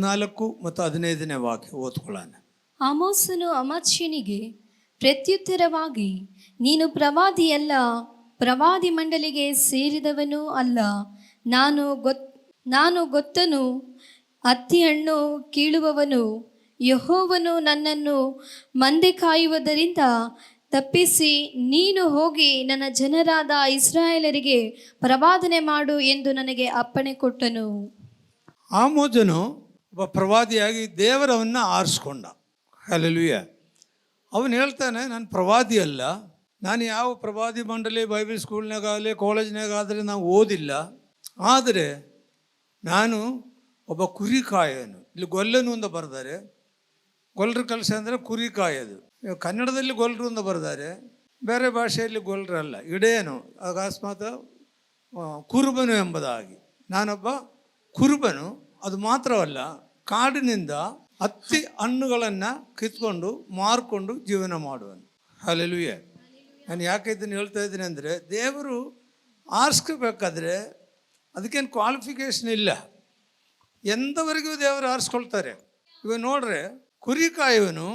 4 ಮತ್ತು 15ನೇ ವಾಕ್ಯ ಓದ್ಕೊಳ್ಳೋಣ. ಆಮೋಸನು ಅಮಾಚ್ಯನಿಗೆ ಪ್ರತ್ಯುತ್ತರವಾಗಿ, ನೀನು ಪ್ರವಾದಿಯಲ್ಲ, ಪ್ರವಾದಿ ಮಂಡಲಿಗೆ ಸೇರಿದವನೂ ಅಲ್ಲ. ನಾನು ಗೊತ್ತನು, ಹತ್ತಿಹಣ್ಣು ಕೀಳುವವನು. ಯೆಹೋವನು ನನ್ನನ್ನು ಮಂದೆ ಕಾಯುವುದರಿಂದ ತಪ್ಪಿಸಿ, ನೀನು ಹೋಗಿ ನನ್ನ ಜನರಾದ ಇಸ್ರಾಯೇಲರಿಗೆ ಪ್ರವಾದನೆ ಮಾಡು ಎಂದು ನನಗೆ ಅಪ್ಪಣೆ ಕೊಟ್ಟನು. ಆಮೋಜನು ಒಬ್ಬ ಪ್ರವಾದಿಯಾಗಿ ದೇವರವನ್ನ ಆರಿಸ್ಕೊಂಡ. ಹಲ್ಲೆಲೂಯ. ಅವನು ಹೇಳ್ತಾನೆ, ನಾನು ಪ್ರವಾದಿ ಅಲ್ಲ, ನಾನು ಯಾವ ಪ್ರವಾದಿ ಮಂಡಳಿ ಬೈಬಲ್ ಸ್ಕೂಲ್ನಾಗಲಿ ಕಾಲೇಜ್ನಾಗಾದರೆ ನಾವು ಓದಿಲ್ಲ, ಆದರೆ ನಾನು ಒಬ್ಬ ಕುರಿ ಕಾಯೋನು. ಇಲ್ಲಿ ಗೊಲ್ಲನು ಅಂತ ಬರ್ತಾರೆ, ಗೊಲ್ಲರ ಕೆಲಸ ಅಂದರೆ ಕುರಿ ಕಾಯೋದು. ಕನ್ನಡದಲ್ಲಿ ಗೊಲ್ಲರು ಅಂತ ಬರ್ತಾರೆ, ಬೇರೆ ಭಾಷೆಯಲ್ಲಿ ಗೊಲ್ಲರಲ್ಲ, ಇಡೇನು, ಅಕಸ್ಮಾತ್ ಕುರುಬನು ಎಂಬುದಾಗಿ. ನಾನೊಬ್ಬ ಕುರುಬನು. ಅದು ಮಾತ್ರವಲ್ಲ, ಕಾಡಿನಿಂದ ಹತ್ತಿ ಹಣ್ಣುಗಳನ್ನು ಕಿತ್ಕೊಂಡು ಮಾರ್ಕೊಂಡು ಜೀವನ ಮಾಡುವನು. ಹಲ್ಲೆಲೂಯ. ನಾನು ಯಾಕೆ ಇದನ್ನು ಹೇಳ್ತಾ ಇದ್ದೀನಿ ಅಂದರೆ, ದೇವರು ಆರಿಸ್ಕೋಬೇಕಾದ್ರೆ ಅದಕ್ಕೇನು ಕ್ವಾಲಿಫಿಕೇಷನ್ ಇಲ್ಲ, ಎಂಥವರೆಗೂ ದೇವರು ಆರಿಸ್ಕೊಳ್ತಾರೆ. ಇವಾಗ ನೋಡ್ರೆ, ಕುರಿ ಕಾಯುವನು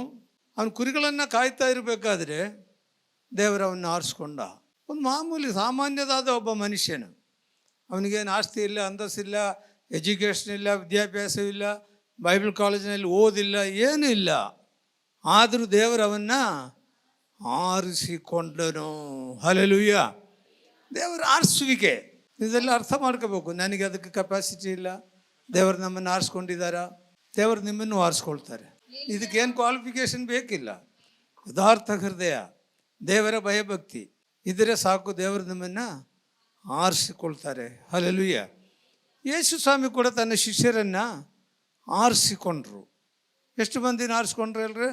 ಅವನು ಕುರಿಗಳನ್ನು ಕಾಯ್ತಾ ಇರಬೇಕಾದ್ರೆ ದೇವರವನ್ನು ಆರಿಸ್ಕೊಂಡ. ಒಂದು ಮಾಮೂಲಿ ಸಾಮಾನ್ಯದಾದ ಒಬ್ಬ ಮನುಷ್ಯನು, ಅವನಿಗೇನು ಆಸ್ತಿ ಇಲ್ಲ, ಅಂತಸ್ತಿಲ್ಲ, ಎಜುಕೇಷನ್ ಇಲ್ಲ, ವಿದ್ಯಾಭ್ಯಾಸವಿಲ್ಲ, ಬೈಬಲ್ ಕಾಲೇಜಿನಲ್ಲಿ ಓದಿಲ್ಲ, ಏನೂ ಇಲ್ಲ. ಆದರೂ ದೇವರವನ್ನು ಆರಿಸಿಕೊಂಡನು. ಹಲ್ಲೆಲೂಯ. ದೇವರ ಆರಿಸುವಿಕೆ ಇದೆಲ್ಲ ಅರ್ಥ ಮಾಡ್ಕೋಬೇಕು. ನನಗೆ ಅದಕ್ಕೆ ಕೆಪಾಸಿಟಿ ಇಲ್ಲ, ದೇವರು ನಮ್ಮನ್ನು ಆರಿಸ್ಕೊಂಡಿದ್ದಾರ, ದೇವರು ನಿಮ್ಮನ್ನು ಆರಿಸ್ಕೊಳ್ತಾರೆ. ಇದಕ್ಕೇನು ಕ್ವಾಲಿಫಿಕೇಷನ್ ಬೇಕಿಲ್ಲ. ಯಥಾರ್ಥ ಹೃದಯ, ದೇವರ ಭಯಭಕ್ತಿ ಇದ್ರೆ ಸಾಕು, ದೇವರು ನಿಮ್ಮನ್ನು ಆರಿಸಿಕೊಳ್ತಾರೆ. ಹಲ್ಲೆಲೂಯ. ಯೇಸು ಸ್ವಾಮಿ ಕೂಡ ತನ್ನ ಶಿಷ್ಯರನ್ನು ಆರಿಸಿಕೊಂಡ್ರು. ಎಷ್ಟು ಮಂದಿನ ಆರಿಸ್ಕೊಂಡ್ರು ಹೇಳ್ರಿ?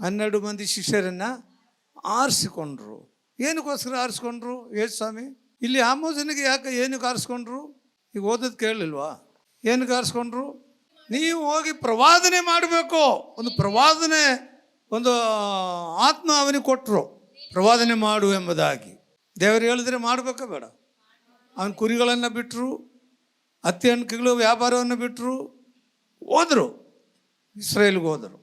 12 ಮಂದಿ ಶಿಷ್ಯರನ್ನು ಆರಿಸಿಕೊಂಡ್ರು. ಏನಕ್ಕೋಸ್ಕರ ಆರಿಸ್ಕೊಂಡ್ರು ಯೇಸು ಸ್ವಾಮಿ? ಇಲ್ಲಿ ಆಮೋಸನಿಗೆ ಯಾಕೆ ಏನಕ್ಕೆ ಆರಿಸ್ಕೊಂಡ್ರು? ಈಗ ಓದೋದು ಕೇಳಲಿಲ್ವಾ? ಏನಕ್ಕೆ ಆರಿಸ್ಕೊಂಡ್ರು? ನೀವು ಹೋಗಿ ಪ್ರವಾದನೆ ಮಾಡಬೇಕು. ಒಂದು ಪ್ರವಾದನೆ, ಒಂದು ಆತ್ಮ ಅವನಿಗೆ ಕೊಟ್ಟರು, ಪ್ರವಾದನೆ ಮಾಡು ಎಂಬುದಾಗಿ. ದೇವರು ಹೇಳಿದ್ರೆ ಮಾಡಬೇಕಾ ಬೇಡ? ಅವನ ಕುರಿಗಳನ್ನು ಬಿಟ್ಟರು, ಹತ್ತಿ ಹಣ್ಣುಗಳು ವ್ಯಾಪಾರವನ್ನು ಬಿಟ್ಟರು, ಹೋದರು, ಇಸ್ರೇಲ್ಗೆ ಹೋದರು.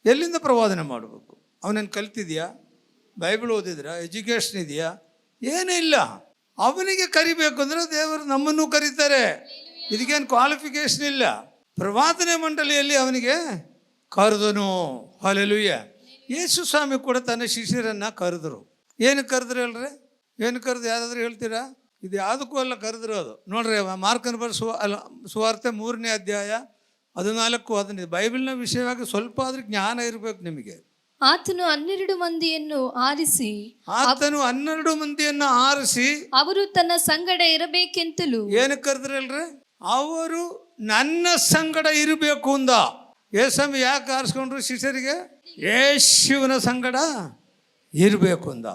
ಎಲ್ಲಿಂದ ಪ್ರವಾದನೆ ಮಾಡಬೇಕು? ಅವನೇನು ಕಲ್ತಿದ್ಯಾ? ಬೈಬಲ್ ಓದಿದ್ರಾ? ಎಜುಕೇಷನ್ ಇದೆಯಾ? ಏನೂ ಇಲ್ಲ. ಅವನಿಗೆ ಕರಿಬೇಕು ಅಂದರೆ ದೇವರು ನಮ್ಮನ್ನು ಕರೀತಾರೆ. ಇದಕ್ಕೇನು ಕ್ವಾಲಿಫಿಕೇಷನ್ ಇಲ್ಲ. ಪ್ರವಾದನೆ ಮಂಡಳಿಯಲ್ಲಿ ಅವನಿಗೆ ಕರೆದನು. ಹಲ್ಲೆಲೂಯ. ಯೇಸು ಸ್ವಾಮಿ ಕೂಡ ತನ್ನ ಶಿಷ್ಯರನ್ನು ಕರೆದರು. ಏನಕ್ಕೆ ಕರೆದ್ರು ಹೇಳ್ರಿ? ಏನು ಕರೆದು ಯಾರಾದರೂ ಹೇಳ್ತೀರಾ? ಇದು ಯಾವುದಕ್ಕೂ ಅಲ್ಲ ಕರೆದಿರೋದು. ನೋಡ್ರಿ, ಮಾರ್ಕನ ಸುವಾರ್ತೆ 3ನೇ ಅಧ್ಯಾಯ 14-15 ಬೈಬಲ್ನ ವಿಷಯವಾಗಿ ಸ್ವಲ್ಪ ಆದ್ರೂ ಜ್ಞಾನ ಇರಬೇಕು ನಿಮಗೆ. ಆತನು 12 ಮಂದಿಯನ್ನು ಆರಿಸಿ ಅವರು ತನ್ನ ಸಂಗಡ ಇರಬೇಕೆಂತಲೂ. ಏನಕ್ಕೆ ಕರೆದ್ರಲ್ರಿ? ಅವರು ನನ್ನ ಸಂಗಡ ಇರಬೇಕು ಅಂದ. ಯೇಸು ಯಾಕೆ ಆರಿಸ್ಕೊಂಡ್ರು ಶಿಷ್ಯರಿಗೆ? ಯೇಸುವಿನ ಸಂಗಡ ಇರಬೇಕು ಅಂದ.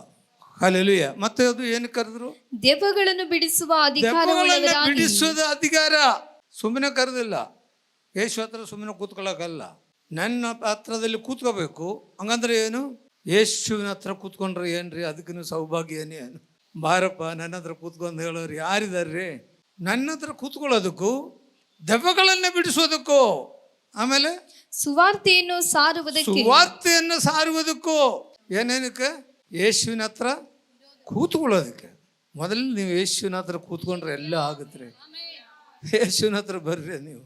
ಹಲ್ಲೆಲೂಯ. ಮತ್ತೆ ಅದು ಏನಕ್ಕೆ ಕರೆದ್ರು? ದೆವ್ವಗಳನ್ನು ಬಿಡಿಸುವ ಅಧಿಕಾರ. ಸುಮ್ಮನೆ ಕರೆದಿಲ್ಲ. ಯೇಸು ಹತ್ರ ಸುಮ್ಮನೆ ಕೂತ್ಕೊಳ್ಳೋಕ್ಕಲ್ಲ, ನನ್ನ ಹತ್ರದಲ್ಲಿ ಕೂತ್ಕೋಬೇಕು. ಹಂಗಂದ್ರೆ ಏನು? ಯೇಸುವಿನ ಹತ್ರ ಕೂತ್ಕೊಂಡ್ರೆ ಏನ್ರಿ? ಅದಕ್ಕೂ ಸೌಭಾಗ್ಯ ಏನು? ಬಾರಪ್ಪ ನನ್ನ ಹತ್ರ ಕೂತ್ಕೊಂಡು ಹೇಳೋರು ಯಾರಿದಾರ್ರಿ? ನನ್ನ ಹತ್ರ ಕೂತ್ಕೊಳ್ಳೋದಕ್ಕೂ, ದೆವ್ವಗಳನ್ನು ಬಿಡಿಸೋದಕ್ಕೂ, ಆಮೇಲೆ ಸುವಾರ್ತೆಯನ್ನು ಸಾರುವುದಕ್ಕೂ. ಏನೇನಕ್ಕೆ? ಯೇಸುವಿನ ಹತ್ರ ಕೂತ್ಕೊಳ್ಳೋದಕ್ಕೆ. ಮೊದಲು ನೀವು ಯೇಸುವಿನ ಹತ್ರ ಕೂತ್ಕೊಂಡ್ರೆ ಎಲ್ಲ ಆಗುತ್ತೆ. ಯೇಸುವಿನ ಹತ್ರ ಬರ್ರಿ, ನೀವು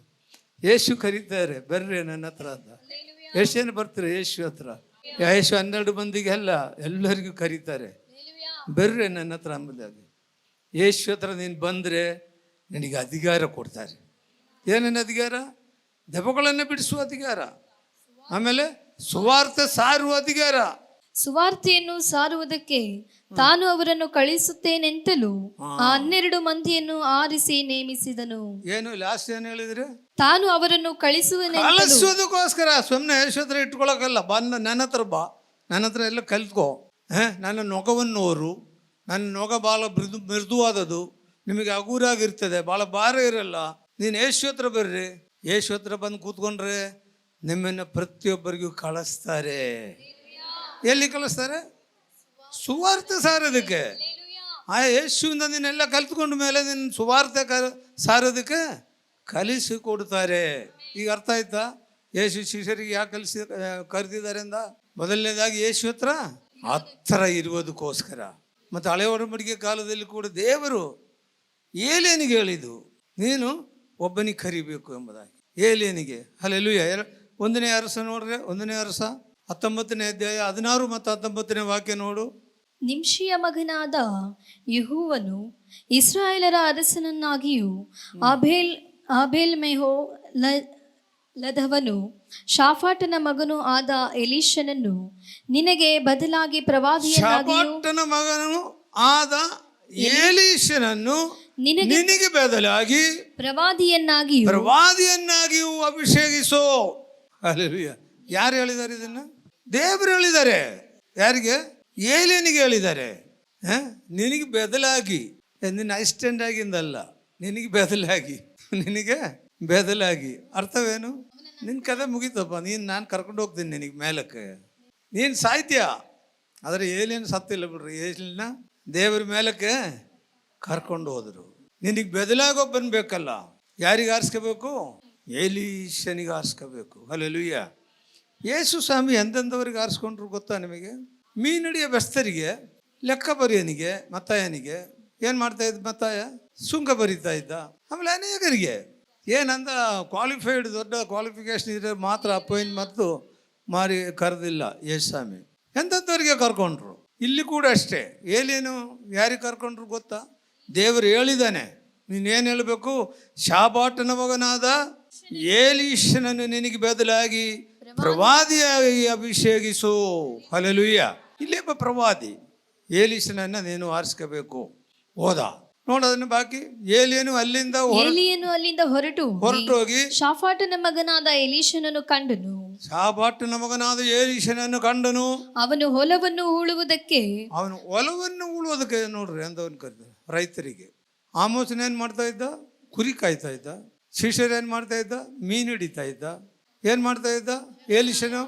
ಯೇಸು ಕರೀತಾರೆ, ಬರ್ರಿ ನನ್ನ ಹತ್ರ ಅಂತ. ಯೇಸೇನು ಬರ್ತಾರೆ ಯೇಸು ಹತ್ರ? ಯೇಸು 12 ಮಂದಿಗೆ ಅಲ್ಲ, ಎಲ್ಲರಿಗೂ ಕರೀತಾರೆ, ಬರ್ರಿ ನನ್ನ ಹತ್ರ ಅಂಬುದಾಗಿ. ಯೇಸು ಹತ್ರ ನೀನು ಬಂದರೆ ನಿನಗೆ ಅಧಿಕಾರ ಕೊಡ್ತಾರೆ. ಏನೇನು ಅಧಿಕಾರ? ದೆವ್ವಗಳನ್ನು ಬಿಡಿಸುವ ಅಧಿಕಾರ, ಆಮೇಲೆ ಸುವಾರ್ತೆ ಸಾರುವ ಅಧಿಕಾರ. ಸುವಾರ್ತೆಯನ್ನು ಸಾರುವುದಕ್ಕೆ ತಾನು ಅವರನ್ನು ಕಳಿಸುತ್ತೇನೆಂತಲೂ ಆ 12 ಮಂದಿಯನ್ನು ಆರಿಸಿ ನೇಮಿಸಿದನು. ಏನು ಲಾಸ್ಟ್ ಏನು ಹೇಳಿದ್ರೆ? ತಾನು ಅವರನ್ನು ಕಳಿಸುವುದಕ್ಕೋಸ್ಕರ. ಸುಮ್ಮನೆ ಯೇಸು ಇಟ್ಕೊಳಕಲ್ಲ. ಬಂದ ನನ್ನ ಹತ್ರ ಬಾ, ನನ್ನ ಹತ್ರ ಎಲ್ಲ ಕಲ್ತ್ಕೋ. ನನ್ನ ನೊಗವನ್ನು ಓರು, ನನ್ನ ನೊಗ ಭಾಳ ಮೃದುವಾದದು, ನಿಮಗೆ ಹಗುರಾಗಿರ್ತದೆ, ಭಾಳ ಭಾರ ಇರಲ್ಲ. ನೀನು ಯೇಸು ಹತ್ರ ಬರ್ರಿ. ಯೇಸು ಹತ್ರ ಬಂದು ಕೂತ್ಕೊಂಡ್ರೆ ನಿಮ್ಮನ್ನು ಪ್ರತಿಯೊಬ್ಬರಿಗೂ ಕಳಿಸ್ತಾರೆ. ಎಲ್ಲಿ ಕಳಿಸ್ತಾರೆ? ಸುವಾರ್ತೆ ಸಾರೋದಕ್ಕೆ. ಆ ಯೇಸುವಿಂದ ನೀನೆಲ್ಲ ಕಲ್ತ್ಕೊಂಡ ಮೇಲೆ ನಿನ್ನ ಸುವಾರ್ತೆ ಸಾರೋದಕ್ಕೆ ಕಲಿಸಿಕೊಡ್ತಾರೆ. ಈಗ ಅರ್ಥ ಆಯ್ತಾ? ಯೇಸು ಶಿಷ್ಯರಿಗೆ ಯಾಕೆ ಕರೆದಿದ್ದಾರೆ ಅಂದ? ಮೊದಲನೇದಾಗಿ ಯೇಸು ಹತ್ರ ಇರುವುದಕ್ಕೋಸ್ಕರ. ಮತ್ತು ಹಳೆ ಒಡಂಬಡಿಕೆ ಕಾಲದಲ್ಲಿ ಕೂಡ ದೇವರು ಏಲಿಯನಿಗೆ ಹೇಳಿದ್ದು, ನೀನು ಒಬ್ಬನಿಗೆ ಕರಿಬೇಕು ಎಂಬುದಾಗಿ. ಏಲಿಯನಿಗೆ. ಹಲ್ಲೆಲೂಯಾ. 1ನೇ ಅರಸ ನೋಡ್ರೆ, 1ನೇ ಅರಸ 19ನೇ ಅಧ್ಯಾಯ 16 ಮತ್ತು 19ನೇ ವಾಕ್ಯ ನೋಡು. ನಿಮ್ಷಿಯ ಮಗನಾದ ಯೆಹೋವನು ಇಸ್ರಾಯೇಲರ ಅರಸನನ್ನಾಗಿಯೂ ಆಬೇಲ್ ಮೆಹೋ ಲದವನು ಶಾಫಾಟನ ಮಗನೂ ಆದ ಎಲೀಷನನ್ನು ನಿನಗೆ ಬದಲಾಗಿ ಶಾಫಾಟನ ಮಗನು ಆದ ಎಲೀಷನನ್ನು ನಿನಗೆ ಬದಲಾಗಿ ಪ್ರವಾದಿಯನ್ನಾಗಿಯೂ ಅಭಿಷೇಕಿಸೋ. ಹಲ್ಲೆಲೂಯಾ. ಯಾರು ಹೇಳಿದ್ದಾರೆ ಇದನ್ನ? ದೇವರು ಹೇಳಿದ್ದಾರೆ. ಯಾರಿಗೆ? ಏಲಿಯನಿಗೆ ಹೇಳಿದ್ದಾರೆ. ನಿನಗೆ ಬದಲಾಗಿ, ನಿನ್ನ ಅಸಿಸ್ಟೆಂಟ್ ಆಗಿಂದಲ್ಲ, ನಿನಗೆ ಬದಲಾಗಿ. ಅರ್ಥವೇನು? ನಿನ್ನ ಕತೆ ಮುಗೀತಪ್ಪ. ನಾನು ಕರ್ಕೊಂಡು ಹೋಗ್ತೀನಿ ನಿನಗೆ ಮೇಲಕ್ಕೆ. ನೀನು ಸಾಯ್ತೀಯ. ಆದರೆ ಏಲಿಯನ್ ಸತ್ತಿಲ್ಲ ಬಿಡ್ರಿ. ಏಲಿಯನ್ನ ದೇವ್ರ ಮೇಲಕ್ಕೆ ಕರ್ಕೊಂಡು ಹೋದರು. ನಿನಗೆ ಬದಲಾಗೊಬ್ಬನ್ ಬೇಕಲ್ಲ. ಯಾರಿಗೆ ಆರಿಸ್ಕೋಬೇಕು? ಎಲೀಷನಿಗೆ ಆರಿಸ್ಕೋಬೇಕು. ಹಲ್ಲೆಲೂಯಾ. ಯೇಸು ಸ್ವಾಮಿ ಎಂತೆಂಥವ್ರಿಗೆ ಆರಿಸ್ಕೊಂಡ್ರು ಗೊತ್ತಾ ನಿಮಗೆ? ಮೀನಡಿಯ ಬೆಸ್ತರಿಗೆ, ಲೆಕ್ಕ ಬರೆಯನಿಗೆ, ಮತ್ತಾಯನಿಗೆ ಏನು ಮಾಡ್ತಾ ಇದ್ದ? ಮತ್ತಾಯ ಸುಂಕ ಬರೀತಾ ಇದ್ದ. ಆಮೇಲೆ ಅನೇಕರಿಗೆ ಏನಂದ ಕ್ವಾಲಿಫೈಡ್, ದೊಡ್ಡ ಕ್ವಾಲಿಫಿಕೇಶನ್ ಇದ್ರೆ ಮಾತ್ರ ಅಪಾಯಿಂಟ್ ಮತ್ತು ಮಾರಿ ಕರೆದಿಲ್ಲ ಯೇಸು ಸ್ವಾಮಿ. ಎಂಥವ್ರಿಗೆ ಕರ್ಕೊಂಡ್ರು. ಇಲ್ಲಿ ಕೂಡ ಅಷ್ಟೇ. ಏಲೇನು ಯಾರಿಗೆ ಕರ್ಕೊಂಡ್ರು ಗೊತ್ತಾ? ದೇವರು ಹೇಳಿದ್ದಾನೆ, ನೀನೇನು ಹೇಳಬೇಕು? ಶಾಫಾಟನ ಮಗನಾದ ಎಲೀಷನನ್ನು ನಿನಗೆ ಬದಲಾಗಿ ಪ್ರವಾದಿಯಾಗಿ ಅಭಿಷೇಕಿಸು. ಹಲ್ಲೆಲೂಯಾ. ಇಲ್ಲೇಪ ಪ್ರವಾದಿ ಎಲೀಷನನ್ನು ನೀನು ಆರಿಸ್ಕೋಬೇಕು. ಹೋದ ನೋಡೋದನ್ನ ಬಾಕಿ. ಏಲಿಯನು ಅಲ್ಲಿಂದ ಹೊರಟೋಗಿ ಶಾಫಾಟನ ಮಗನಾದ ಎಲೀಷನನ್ನು ಕಂಡನು. ಅವನು ಹೊಲವನ್ನು ಉಳುವುದಕ್ಕೆ ನೋಡ್ರಿ ಅಂದವನ್ ಕರೆದ ರೈತರಿಗೆ. ಆಮೋಸನ ಏನ್ ಮಾಡ್ತಾ ಇದ್ದ? ಕುರಿ ಕಾಯ್ತಾ ಇದ್ದ. ಶಿಷ್ಯರು ಏನ್ ಮಾಡ್ತಾ ಇದ್ದ? ಮೀನು ಹಿಡಿತಾ ಇದ್ದ. ಏನ್ ಮಾಡ್ತಾ ಇದ್ದ? ಎಲೀಷನು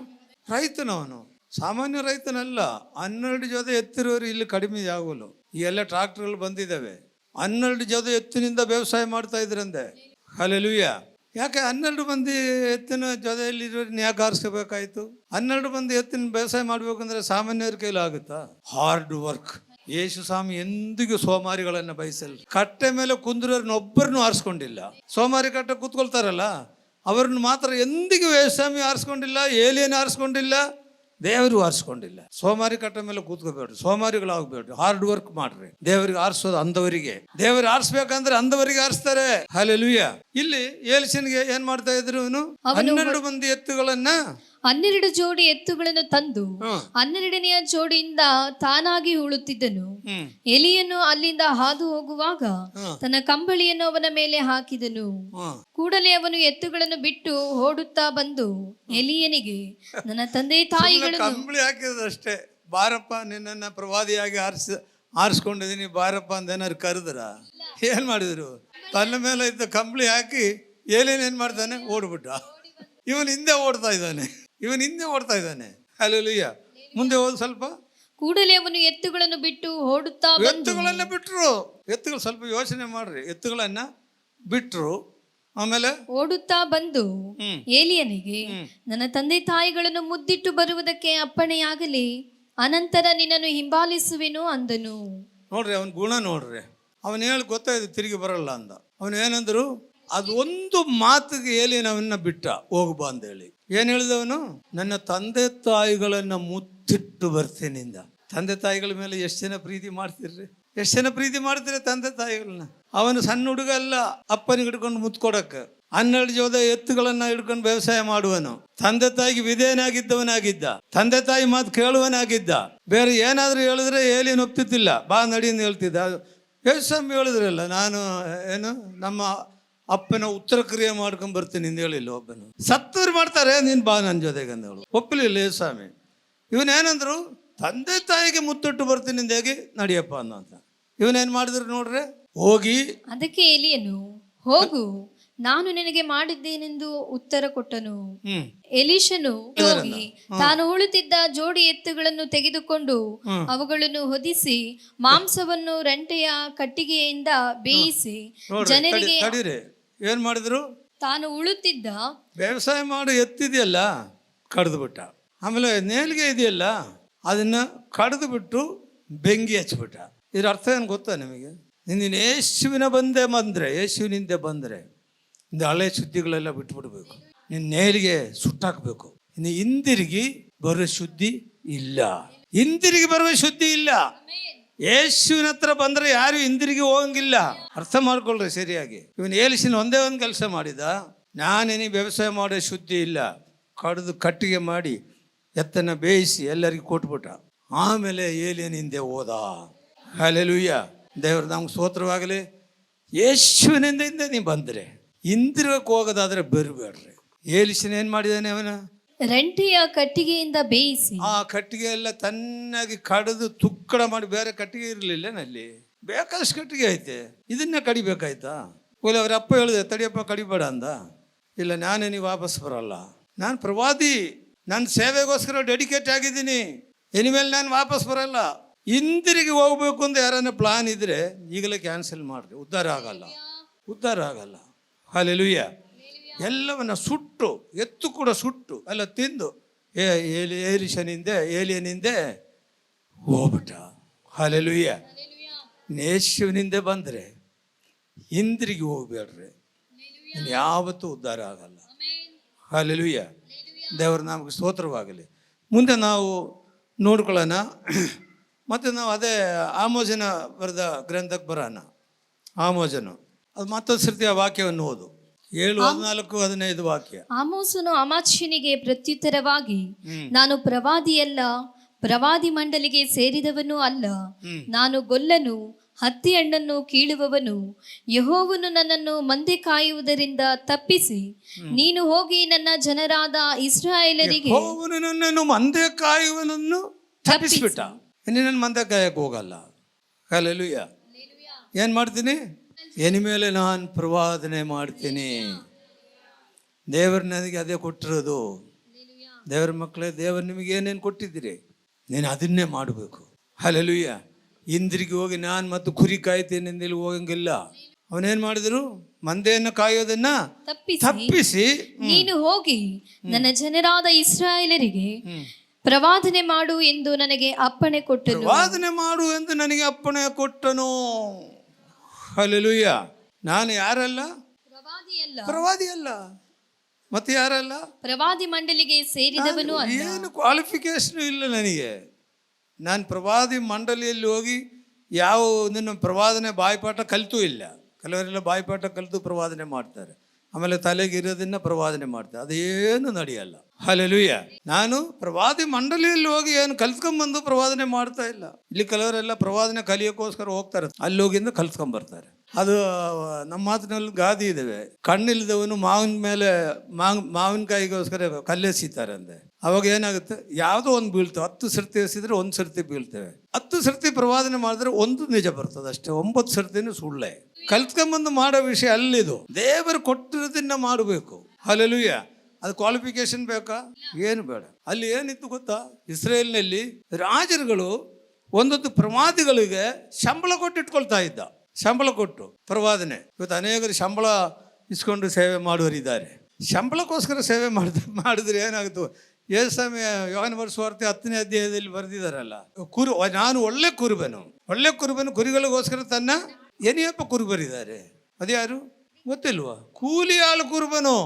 ರೈತನವನು, ಸಾಮಾನ್ಯ ರೈತನಲ್ಲ. 12 ಜೊತೆ ಎತ್ತಿರೋರು ಇಲ್ಲಿ ಕಡಿಮೆ ಆಗೋಲ್ಲ. ಈ ಎಲ್ಲ ಟ್ರಾಕ್ಟರ್ಗಳು ಬಂದಿದ್ದಾವೆ. 12 ಜೊತೆ ಎತ್ತಿನಿಂದ ವ್ಯವಸಾಯ ಮಾಡ್ತಾ ಇದ್ರಂತೆ. ಹಲ್ಲೆಲೂಯಾ. ಯಾಕೆ 12 ಮಂದಿ ಎತ್ತಿನ ಜೊತೆಯಲ್ಲಿ ಯಾಕೆ ಆರಿಸ್ಕೋಬೇಕಾಯ್ತು? 12 ಮಂದಿ ಎತ್ತಿನ ವ್ಯವಸಾಯ ಮಾಡ್ಬೇಕಂದ್ರೆ ಸಾಮಾನ್ಯರ ಕೈಲಿ ಆಗುತ್ತಾ? Hard work. ಯೇಸು ಸ್ವಾಮಿ ಎಂದಿಗೂ ಸೋಮಾರಿಗಳನ್ನ ಬಯಸಲ್ಲ. ಕಟ್ಟೆ ಮೇಲೆ ಕುಂದ್ರವ್ರನ್ನೊಬ್ಬರನ್ನು ಆರಿಸ್ಕೊಂಡಿಲ್ಲ. ಸೋಮಾರಿ ಕಟ್ಟೆ ಕೂತ್ಕೊಳ್ತಾರಲ್ಲ, ಅವ್ರನ್ನ ಮಾತ್ರ ಎಂದಿಗೂ ಯೇಸು ಸ್ವಾಮಿ ಆರಿಸ್ಕೊಂಡಿಲ್ಲ. ಏಲಿಯನ್ ಆರಿಸ್ಕೊಂಡಿಲ್ಲ. ದೇವರು ಆರಿಸ್ಕೊಂಡಿಲ್ಲ. ಸೋಮಾರಿ ಕಟ್ಟ ಮೇಲೆ ಕೂತ್ಕೋಬೇಡ್ರಿ, ಸೋಮಾರಿಗಳಾಗಬೇಡ್ರಿ. ಹಾರ್ಡ್ ವರ್ಕ್ ಮಾಡ್ರಿ. ದೇವರಿಗೆ ಆರಿಸೋದು ಅಂದವರಿಗೆ. ದೇವರು ಆರಿಸ್ಬೇಕಂದ್ರೆ ಅಂದವರಿಗೆ ಆರಿಸ್ತಾರೆ. ಹಲ್ಲೆಲೂಯಾ. ಇಲ್ಲಿ ಎಲೀಷನಿಗೆ ಏನ್ ಮಾಡ್ತಾ ಇದ್ರು? 12 ಮಂದಿ ಎತ್ತುಗಳನ್ನ, 12 ಜೋಡಿ ಎತ್ತುಗಳನ್ನು ತಂದು 12ನೆಯ ಜೋಡಿಯಿಂದ ತಾನಾಗಿ ಉಳುತ್ತಿದ್ದನು. ಎಲಿಯನು ಅಲ್ಲಿಂದ ಹಾದು ಹೋಗುವಾಗ ತನ್ನ ಕಂಬಳಿಯನ್ನು ಅವನ ಮೇಲೆ ಹಾಕಿದನು. ಕೂಡಲೇ ಅವನು ಎತ್ತುಗಳನ್ನು ಬಿಟ್ಟು ಓಡುತ್ತಾ ಬಂದು ಎಲಿಯನಿಗೆ, ನನ್ನ ತಂದೆ ತಾಯಿಗಳು ಕಂಬಳಿ ಹಾಕಿದಷ್ಟೇ. ಬಾರಪ್ಪ, ನಿನ್ನನ್ನ ಪ್ರವಾದಿಯಾಗಿ ಆರಿಸ್ಕೊಂಡಿದೀನಿ ಬಾರಪ್ಪ ಅಂತ ಏನಾರು ಕರೆದ್ರ? ಏನ್ ಮಾಡಿದ್ರು? ತನ್ನ ಮೇಲೆ ಇದ್ದ ಕಂಬಳಿ ಹಾಕಿ ಏನ್ ಮಾಡ್ತಾನೆ? ಓಡ್ಬಿಟ್ಟ. ಇವನ್ ಹಿಂದೆ ಓಡ್ತಾ ಇದ್ದಾನೆ. ಹಲ್ಲೆಲೂಯಾ. ಮುಂದೆ ಹೋದ್ ಸ್ವಲ್ಪ. ಕೂಡಲೇ ಅವನು ಎತ್ತುಗಳನ್ನು ಬಿಟ್ಟು ಓಡುತ್ತಾ ಎತ್ತುಗಳನ್ನ ಬಿಟ್ರು. ಎತ್ತುಗಳು ಸ್ವಲ್ಪ ಯೋಚನೆ ಮಾಡ್ರಿ. ಎತ್ತುಗಳನ್ನ ಬಿಟ್ರು. ಆಮೇಲೆ ಓಡುತ್ತಾ ಬಂದು ಏಲಿಯನಿಗೆ, ನನ್ನ ತಂದೆ ತಾಯಿಗಳನ್ನು ಮುದ್ದಿಟ್ಟು ಬರುವುದಕ್ಕೆ ಅಪ್ಪಣೆಯಾಗಲಿ, ಅನಂತರ ನಿನ್ನನ್ನು ಹಿಂಬಾಲಿಸುವೆನು ಅಂದನು. ನೋಡ್ರಿ ಅವನ ಗುಣ ನೋಡ್ರಿ. ಅವನು ಹೇಳಿ ಗೊತ್ತಾಯ್ತು ತಿರುಗಿ ಬರಲ್ಲ ಅಂದ. ಅವನು ಏನಂದ್ರು? ಅದೊಂದು ಮಾತಿಗೆ ಏಲಿಯನ್ ಅವನ್ನ ಬಿಟ್ಟ, ಹೋಗ್ಬಾ ಅಂತ ಹೇಳಿ. ಏನ್ ಹೇಳಿದವನು? ನನ್ನ ತಂದೆ ತಾಯಿಗಳನ್ನ ಮುತ್ತಿಟ್ಟು ಬರ್ತೀನಿಂದ. ತಂದೆ ತಾಯಿಗಳ ಮೇಲೆ ಎಷ್ಟು ಜನ ಪ್ರೀತಿ ಮಾಡ್ತೀರಿ? ತಂದೆ ತಾಯಿಗಳನ್ನ. ಅವನು ಸಣ್ಣ ಹುಡುಗ ಅಲ್ಲ, ಅಪ್ಪನಿಗೆ ಹಿಡ್ಕೊಂಡು ಮುತ್ಕೊಡಕ್ಕೆ. 12 ಜೋದ ಎತ್ತುಗಳನ್ನ ಹಿಡ್ಕೊಂಡು ವ್ಯವಸಾಯ ಮಾಡುವನು. ತಂದೆ ತಾಯಿಗೆ ವಿಧೇಯನಾಗಿದ್ದವನಾಗಿದ್ದ. ತಂದೆ ತಾಯಿ ಮಾತು ಕೇಳುವನಾಗಿದ್ದ. ಬೇರೆ ಏನಾದ್ರೂ ಹೇಳಿದ್ರೆ ಏಲಿಯನ್ ಒಪ್ತಿದ್ದಿಲ್ಲ. ಬಾ ನಡಿಯಿಂದ ಹೇಳ್ತಿದ್ದ. ಯೇಸುಸ್ವಾಮಿ ಹೇಳಿದ್ರಲ್ಲ, ನಾನು ನಮ್ಮ ಅಪ್ಪನ ಉತ್ತರ ಕ್ರಿಯೆ ಮಾಡ್ಕೊಂಡ್ ಬರ್ತೀನಿ ಅಂತ ಹೇಳಿಲ್ಲ. ಒಬ್ಬನು ಸತ್ತವ್ರು ಮಾಡ್ತಾರೆ, ನೀನ್ ಬಾ ನನ್ನ ಜೊತೆಗೆ ಅಂತ ಹೇಳು. ಒಪ್ಪಲಿಲ್ಲ ಯೇಸುಸ್ವಾಮಿ. ಇವನೇನಂದ್ರು? ತಂದೆ ತಾಯಿಗೆ ಮುತ್ತಿಟ್ಟು ಬರ್ತೀನಿ ಅಂತ ಹೇಗೆ ನಡಿಯಪ್ಪ ಅಂತ. ಇವನೇನ್ ಮಾಡಿದ್ರು ನೋಡ್ರೆ? ಹೋಗಿ ಅದಕ್ಕೆ ಎಲಿಯನು, ಹೋಗು, ನಾನು ನಿನಗೆ ಮಾಡಿದ್ದೇನೆಂದು ಉತ್ತರ ಕೊಟ್ಟನು. ಎಲೀಷನು ಹೋಗಿ ತಾನು ಉಳಿತಿದ್ದ ಜೋಡಿ ಎತ್ತುಗಳನ್ನು ತೆಗೆದುಕೊಂಡು ಅವುಗಳನ್ನು ಹೊದಿಸಿ ಮಾಂಸವನ್ನು ರಂಟೆಯ ಕಟ್ಟಿಗೆಯಿಂದ ಬೇಯಿಸಿ ಜನರಿಗೆ. ಏನು ಮಾಡಿದ್ರು? ತಾನು ಉಳುತ್ತಿದ್ದ ವ್ಯವಸಾಯ ಮಾಡಿ ಎತ್ತಿದೆಯಲ್ಲ ಕಡ್ದು ಬಿಟ್ಟ. ಆಮೇಲೆ ನೇಲ್ಗೆ ಇದೆಯಲ್ಲ ಅದನ್ನು ಕಡ್ದು ಬಿಟ್ಟು ಬೆಂಕಿ ಹಚ್ಬಿಟ್ಟ. ಇದ್ರ ಅರ್ಥ ಏನು ಗೊತ್ತಾ ನಿಮಗೆ? ನೀನು ಯೇಸುವಿನ ಯೇಸುವಿನಿಂದ ಬಂದರೆ ಇಂದ ಹಳೆ ಶುದ್ಧಿಗಳೆಲ್ಲ ಬಿಟ್ಬಿಡ್ಬೇಕು. ನೀನು ನೇಲಿಗೆ ಸುಟ್ಟಾಕಬೇಕು. ಇನ್ನು ಹಿಂದಿರುಗಿ ಬರೋ ಶುದ್ಧಿ ಇಲ್ಲ. ಹಿಂದಿರುಗಿ ಬರುವ ಶುದ್ಧಿ ಇಲ್ಲ. ಯೇಸುವಿನ ಹತ್ರ ಬಂದರೆ ಯಾರು ಹಿಂದಿರುಗಿ ಹೋಗಂಗಿಲ್ಲ. ಅರ್ಥ ಮಾಡ್ಕೊಳ್ರಿ ಸರಿಯಾಗಿ. ಇವನು ಏಲಿಸಿನ ಒಂದೇ ಒಂದು ಕೆಲಸ ಮಾಡಿದ, ನಾನೇನಿ ವ್ಯವಸಾಯ ಮಾಡೋ ಶುದ್ಧಿ ಇಲ್ಲ. ಕಡ್ದು ಕಟ್ಟಿಗೆ ಮಾಡಿ ಎತ್ತನ್ನ ಬೇಯಿಸಿ ಎಲ್ಲರಿಗೂ ಕೊಟ್ಬಿಟ್ಟ. ಆಮೇಲೆ ಏಲಿಯನ ಹಿಂದೆ ಹೋದ. ಹಲ್ಲೆಲೂಯಾ. ದೇವ್ರ ನಮ್ಗೆ ಸ್ತೋತ್ರವಾಗಲಿ. ಯೇಸುವಿನಿಂದ ನೀವು ಬಂದರೆ ಹಿಂದಿರುಗಕ್ಕೆ ಹೋಗೋದಾದ್ರೆ ಬರಬೇಡ್ರಿ. ಏಲಿಸಿನ ಏನು ಮಾಡಿದಾನೆ? ಅವನ ರಂಟೆಯ ಕಟ್ಟಿಗೆಯಿಂದ ಬೇಯಿಸಿ ಆ ಕಟ್ಟಿಗೆ ಎಲ್ಲ ತನ್ನಾಗಿ ಕಡಿದು ತುಕ್ಕಡ ಮಾಡಿ, ಬೇರೆ ಕಟ್ಟಿಗೆ ಇರಲಿಲ್ಲ ನಲ್ಲಿ, ಬೇಕಾದಷ್ಟು ಕಟ್ಟಿಗೆ ಐತೆ, ಇದನ್ನೇ ಕಡಿಬೇಕಾಯ್ತಾ? ಒಳ್ಳೆ ಅವ್ರ ಅಪ್ಪ ಹೇಳಿದೆ, ತಡಿಯಪ್ಪ ಕಡಿಬೇಡ ಅಂದ. ಇಲ್ಲ, ನಾನೇ ನೀವು ವಾಪಸ್ ಬರಲ್ಲ, ನಾನು ಪ್ರವಾದಿ, ನನ್ನ ಸೇವೆಗೋಸ್ಕರ ಡೆಡಿಕೇಟ್ ಆಗಿದ್ದೀನಿ, ಇನ್ಮೇಲೆ ನಾನು ವಾಪಸ್ ಬರಲ್ಲ. ಹಿಂದಿರುಗಿ ಹೋಗ್ಬೇಕು ಅಂತ ಯಾರನ್ನ ಪ್ಲಾನ್ ಇದ್ರೆ ಈಗಲೇ ಕ್ಯಾನ್ಸಲ್ ಮಾಡ್ರಿ. ಉದ್ಧಾರ ಆಗಲ್ಲ. ಹಲ್ಲೆಲೂಯಾ. ಎಲ್ಲವನ್ನ ಸುಟ್ಟು, ಎತ್ತು ಕೂಡ ಸುಟ್ಟು ಎಲ್ಲ ತಿಂದು ಏಲಿಯನಿಂದೆ ಹೋಗ್ಬಿಟ್ಟ. ಹಲ್ಲೆಲೂಯಾ. ಯೇಸುವಿನಿಂದ ಬಂದರೆ ಹಿಂದಿರುಗಿ ಹೋಗ್ಬೇಡ್ರಿ, ಯಾವತ್ತೂ ಉದ್ಧಾರ ಆಗಲ್ಲ. ಹಲ್ಲೆಲೂಯಾ. ದೇವರ ನಮಗೆ ಸ್ತೋತ್ರವಾಗಲಿ. ಮುಂದೆ ನಾವು ನೋಡ್ಕೊಳ್ಳೋಣ. ಮತ್ತು ನಾವು ಅದೇ ಆಮೋಜನ ಬರೆದ ಗ್ರಂಥಕ್ಕೆ ಬರೋಣ. ಆಮೋಜನು ಅದು ಮತ್ತೊಂದು ಸರ್ತಿ ಆ ವಾಕ್ಯವನ್ನು ಓದು. 7:14-15 ವಾಕ್ಯ. ಆಮೋಸನು ಅಮಾಚ್ಯನಿಗೆ ಪ್ರತ್ಯುತ್ತರವಾಗಿ, ನಾನು ಪ್ರವಾದಿಯಲ್ಲ, ಪ್ರವಾದಿ ಮಂಡಲಿಗೆ ಸೇರಿದವನೂ ಅಲ್ಲ. ನಾನು ಗೊಲ್ಲನು, ಹತ್ತಿ ಹಣ್ಣನ್ನು ಕೀಳುವವನು. ಯೆಹೋವನು ನನ್ನನ್ನು ಮಂದೆ ಕಾಯುವುದರಿಂದ ತಪ್ಪಿಸಿ, ನೀನು ಹೋಗಿ ನನ್ನ ಜನರಾದ ಇಸ್ರಾಯೇಲರಿಗೆ. ಯೆಹೋವನು ನನ್ನನ್ನು ಮಂದೆ ಕಾಯುವನನ್ನು ತಪ್ಪಿಸಿಬಿಟ್ಟ. ನನ್ನ ಮಂದೆ ಕಾಯಕ್ಕೆ ಹೋಗಲ್ಲ. ಹಲ್ಲೆಲೂಯಾ. ಏನು ಮಾಡ್ತೀನಿ? ಮೇಲೆ ನಾನು ಪ್ರವಾದನೆ ಮಾಡ್ತೀನಿ. ದೇವರು ನನಗೆ ಅದೇ ಕೊಟ್ಟಿರೋದು. ದೇವರ ಮಕ್ಕಳೇ, ದೇವರು ನಿಮಗೆ ಏನೇನು ಕೊಟ್ಟಿದ್ದೀರಿ ನೀನು ಅದನ್ನೇ ಮಾಡಬೇಕು. ಹಲ್ಲೆಲೂಯಾ. ಹಿಂದಿರುಗಿ ಹೋಗಿ ನಾನು ಮತ್ತು ಕುರಿ ಕಾಯ್ತೇನೆ ಎಂದಲ್ಲಿ ಹೋಗಂಗಿಲ್ಲ. ಅವನೇನು ಮಾಡಿದ್ರು? ಮಂದೆಯನ್ನು ಕಾಯೋದನ್ನ ತಪ್ಪಿಸಿ, ನೀನು ಹೋಗಿ ನನ್ನ ಜನರಾದ ಇಸ್ರಾಯೇಲರಿಗೆ ಪ್ರವಾದನೆ ಮಾಡು ಎಂದು ನನಗೆ ಅಪ್ಪಣೆ ಕೊಟ್ಟನು. ಪ್ರವಾದನೆ ಮಾಡು ಎಂದು ನನಗೆ ಅಪ್ಪಣೆ ಕೊಟ್ಟನು. ಹಲ್ಲೆಲೂಯಾ. ನಾನು ಯಾರಲ್ಲ? ಪ್ರವಾದಿ ಅಲ್ಲ. ಮತ್ತೆ ಯಾರಲ್ಲ? ಪ್ರವಾದಿ ಮಂಡಲಿಗೆ ಸೇರಿದವನು ಅಲ್ಲ. ಏನು ಕ್ವಾಲಿಫಿಕೇಶನ್ ಇಲ್ಲ ನನಗೆ. ನಾನು ಪ್ರವಾದಿ ಮಂಡಳಿಯಲ್ಲಿ ಹೋಗಿ ಯಾವ ನನ್ನ ಪ್ರವಾದನೆ ಬಾಯಿಪಾಠ ಕಲಿತೂ ಇಲ್ಲ. ಕೆಲವರೆಲ್ಲ ಬಾಯಿಪಾಠ ಕಲಿತು ಪ್ರವಾದನೆ ಮಾಡ್ತಾರೆ, ಆಮೇಲೆ ತಲೆಗೆ ಇರೋದನ್ನ ಪ್ರವಾದನೆ ಮಾಡ್ತಾರೆ. ಅದೇನು ನಡೆಯಲ್ಲ. ಹಲ್ಲೆಲೂಯಾ. ನಾನು ಪ್ರವಾದಿ ಮಂಡಳಿಯಲ್ಲಿ ಹೋಗಿ ಏನು ಕಲ್ತ್ಕೊಂಡ್ಬಂದು ಪ್ರವಾದನೆ ಮಾಡ್ತಾ ಇಲ್ಲ. ಇಲ್ಲಿ ಕೆಲವರೆಲ್ಲ ಪ್ರವಾದನೆ ಕಲಿಯೋಕ್ಕೋಸ್ಕರ ಹೋಗ್ತಾರೆ, ಅಲ್ಲಿ ಹೋಗಿಂದ ಕಲ್ತ್ಕೊಂಡ್ಬರ್ತಾರೆ. ಅದು ನಮ್ಮ ಮಾತಿನಲ್ಲಿ ಗಾದಿ ಇದ್ದಾವೆ, ಕಣ್ಣಿಲ್ದವನು ಮಾವಿನಕಾಯಿಗೋಸ್ಕರ ಕಲ್ಲೆಸಿತಾರೆ ಅಂದೆ. ಅವಾಗ ಏನಾಗುತ್ತೆ? ಯಾವುದೋ ಒಂದು ಬೀಳ್ತವೆ. 10 ಸರ್ತಿ ಎಸಿದ್ರೆ 1 ಸರ್ತಿ ಬೀಳ್ತೇವೆ. 10 ಸರ್ತಿ ಪ್ರವಾದನೆ ಮಾಡಿದ್ರೆ 1 ನಿಜ ಬರ್ತದೆ ಅಷ್ಟೇ. 9 ಸರ್ತಿನೂ ಸುಳ್ಳೆ. ಕಲ್ತ್ಕೊಂಬಂದು ಮಾಡೋ ವಿಷಯ ಅಲ್ಲಿದು. ದೇವರು ಕೊಟ್ಟಿರೋದನ್ನ ಮಾಡಬೇಕು. ಹಲ್ಲೆಲೂಯಾ. ಅದು ಕ್ವಾಲಿಫಿಕೇಶನ್ ಬೇಕಾ? ಏನು ಬೇಡ. ಅಲ್ಲಿ ಏನಿತ್ತು ಗೊತ್ತಾ? ಇಸ್ರೇಲ್ನಲ್ಲಿ ರಾಜರುಗಳು ಒಂದೊಂದು ಪ್ರವಾದಿಗಳಿಗೆ ಸಂಬಳ ಕೊಟ್ಟು ಇಟ್ಕೊಳ್ತಾ ಇದ್ದ. ಸಂಬಳ ಕೊಟ್ಟು ಪ್ರವಾದನೆ. ಇವತ್ತು ಅನೇಕರು ಸಂಬಳ ಇಸ್ಕೊಂಡು ಸೇವೆ ಮಾಡುವರಿದ್ದಾರೆ. ಸಂಬಳಕ್ಕೋಸ್ಕರ ಸೇವೆ ಮಾಡಿದ್ರೆ ಏನಾಗುತ್ತೆ? ಏಸಮಯ ಯೋಹಾನ ಸುವಾರ್ತೆ 10ನೇ ಅಧ್ಯಾಯದಲ್ಲಿ ಬರೆದಿದ್ದಾರಲ್ಲ, ನಾನು ಒಳ್ಳೆ ಕುರುಬನು ಕುರಿಗಳಿಗೋಸ್ಕರ ತನ್ನ ಏನಿಯಪ್ಪ ಕುರುಬರಿದ್ದಾರೆ. ಅದ್ಯಾರು ಗೊತ್ತಿಲ್ವಾ? ಕೂಲಿ ಆಳು ಕುರುಬನು,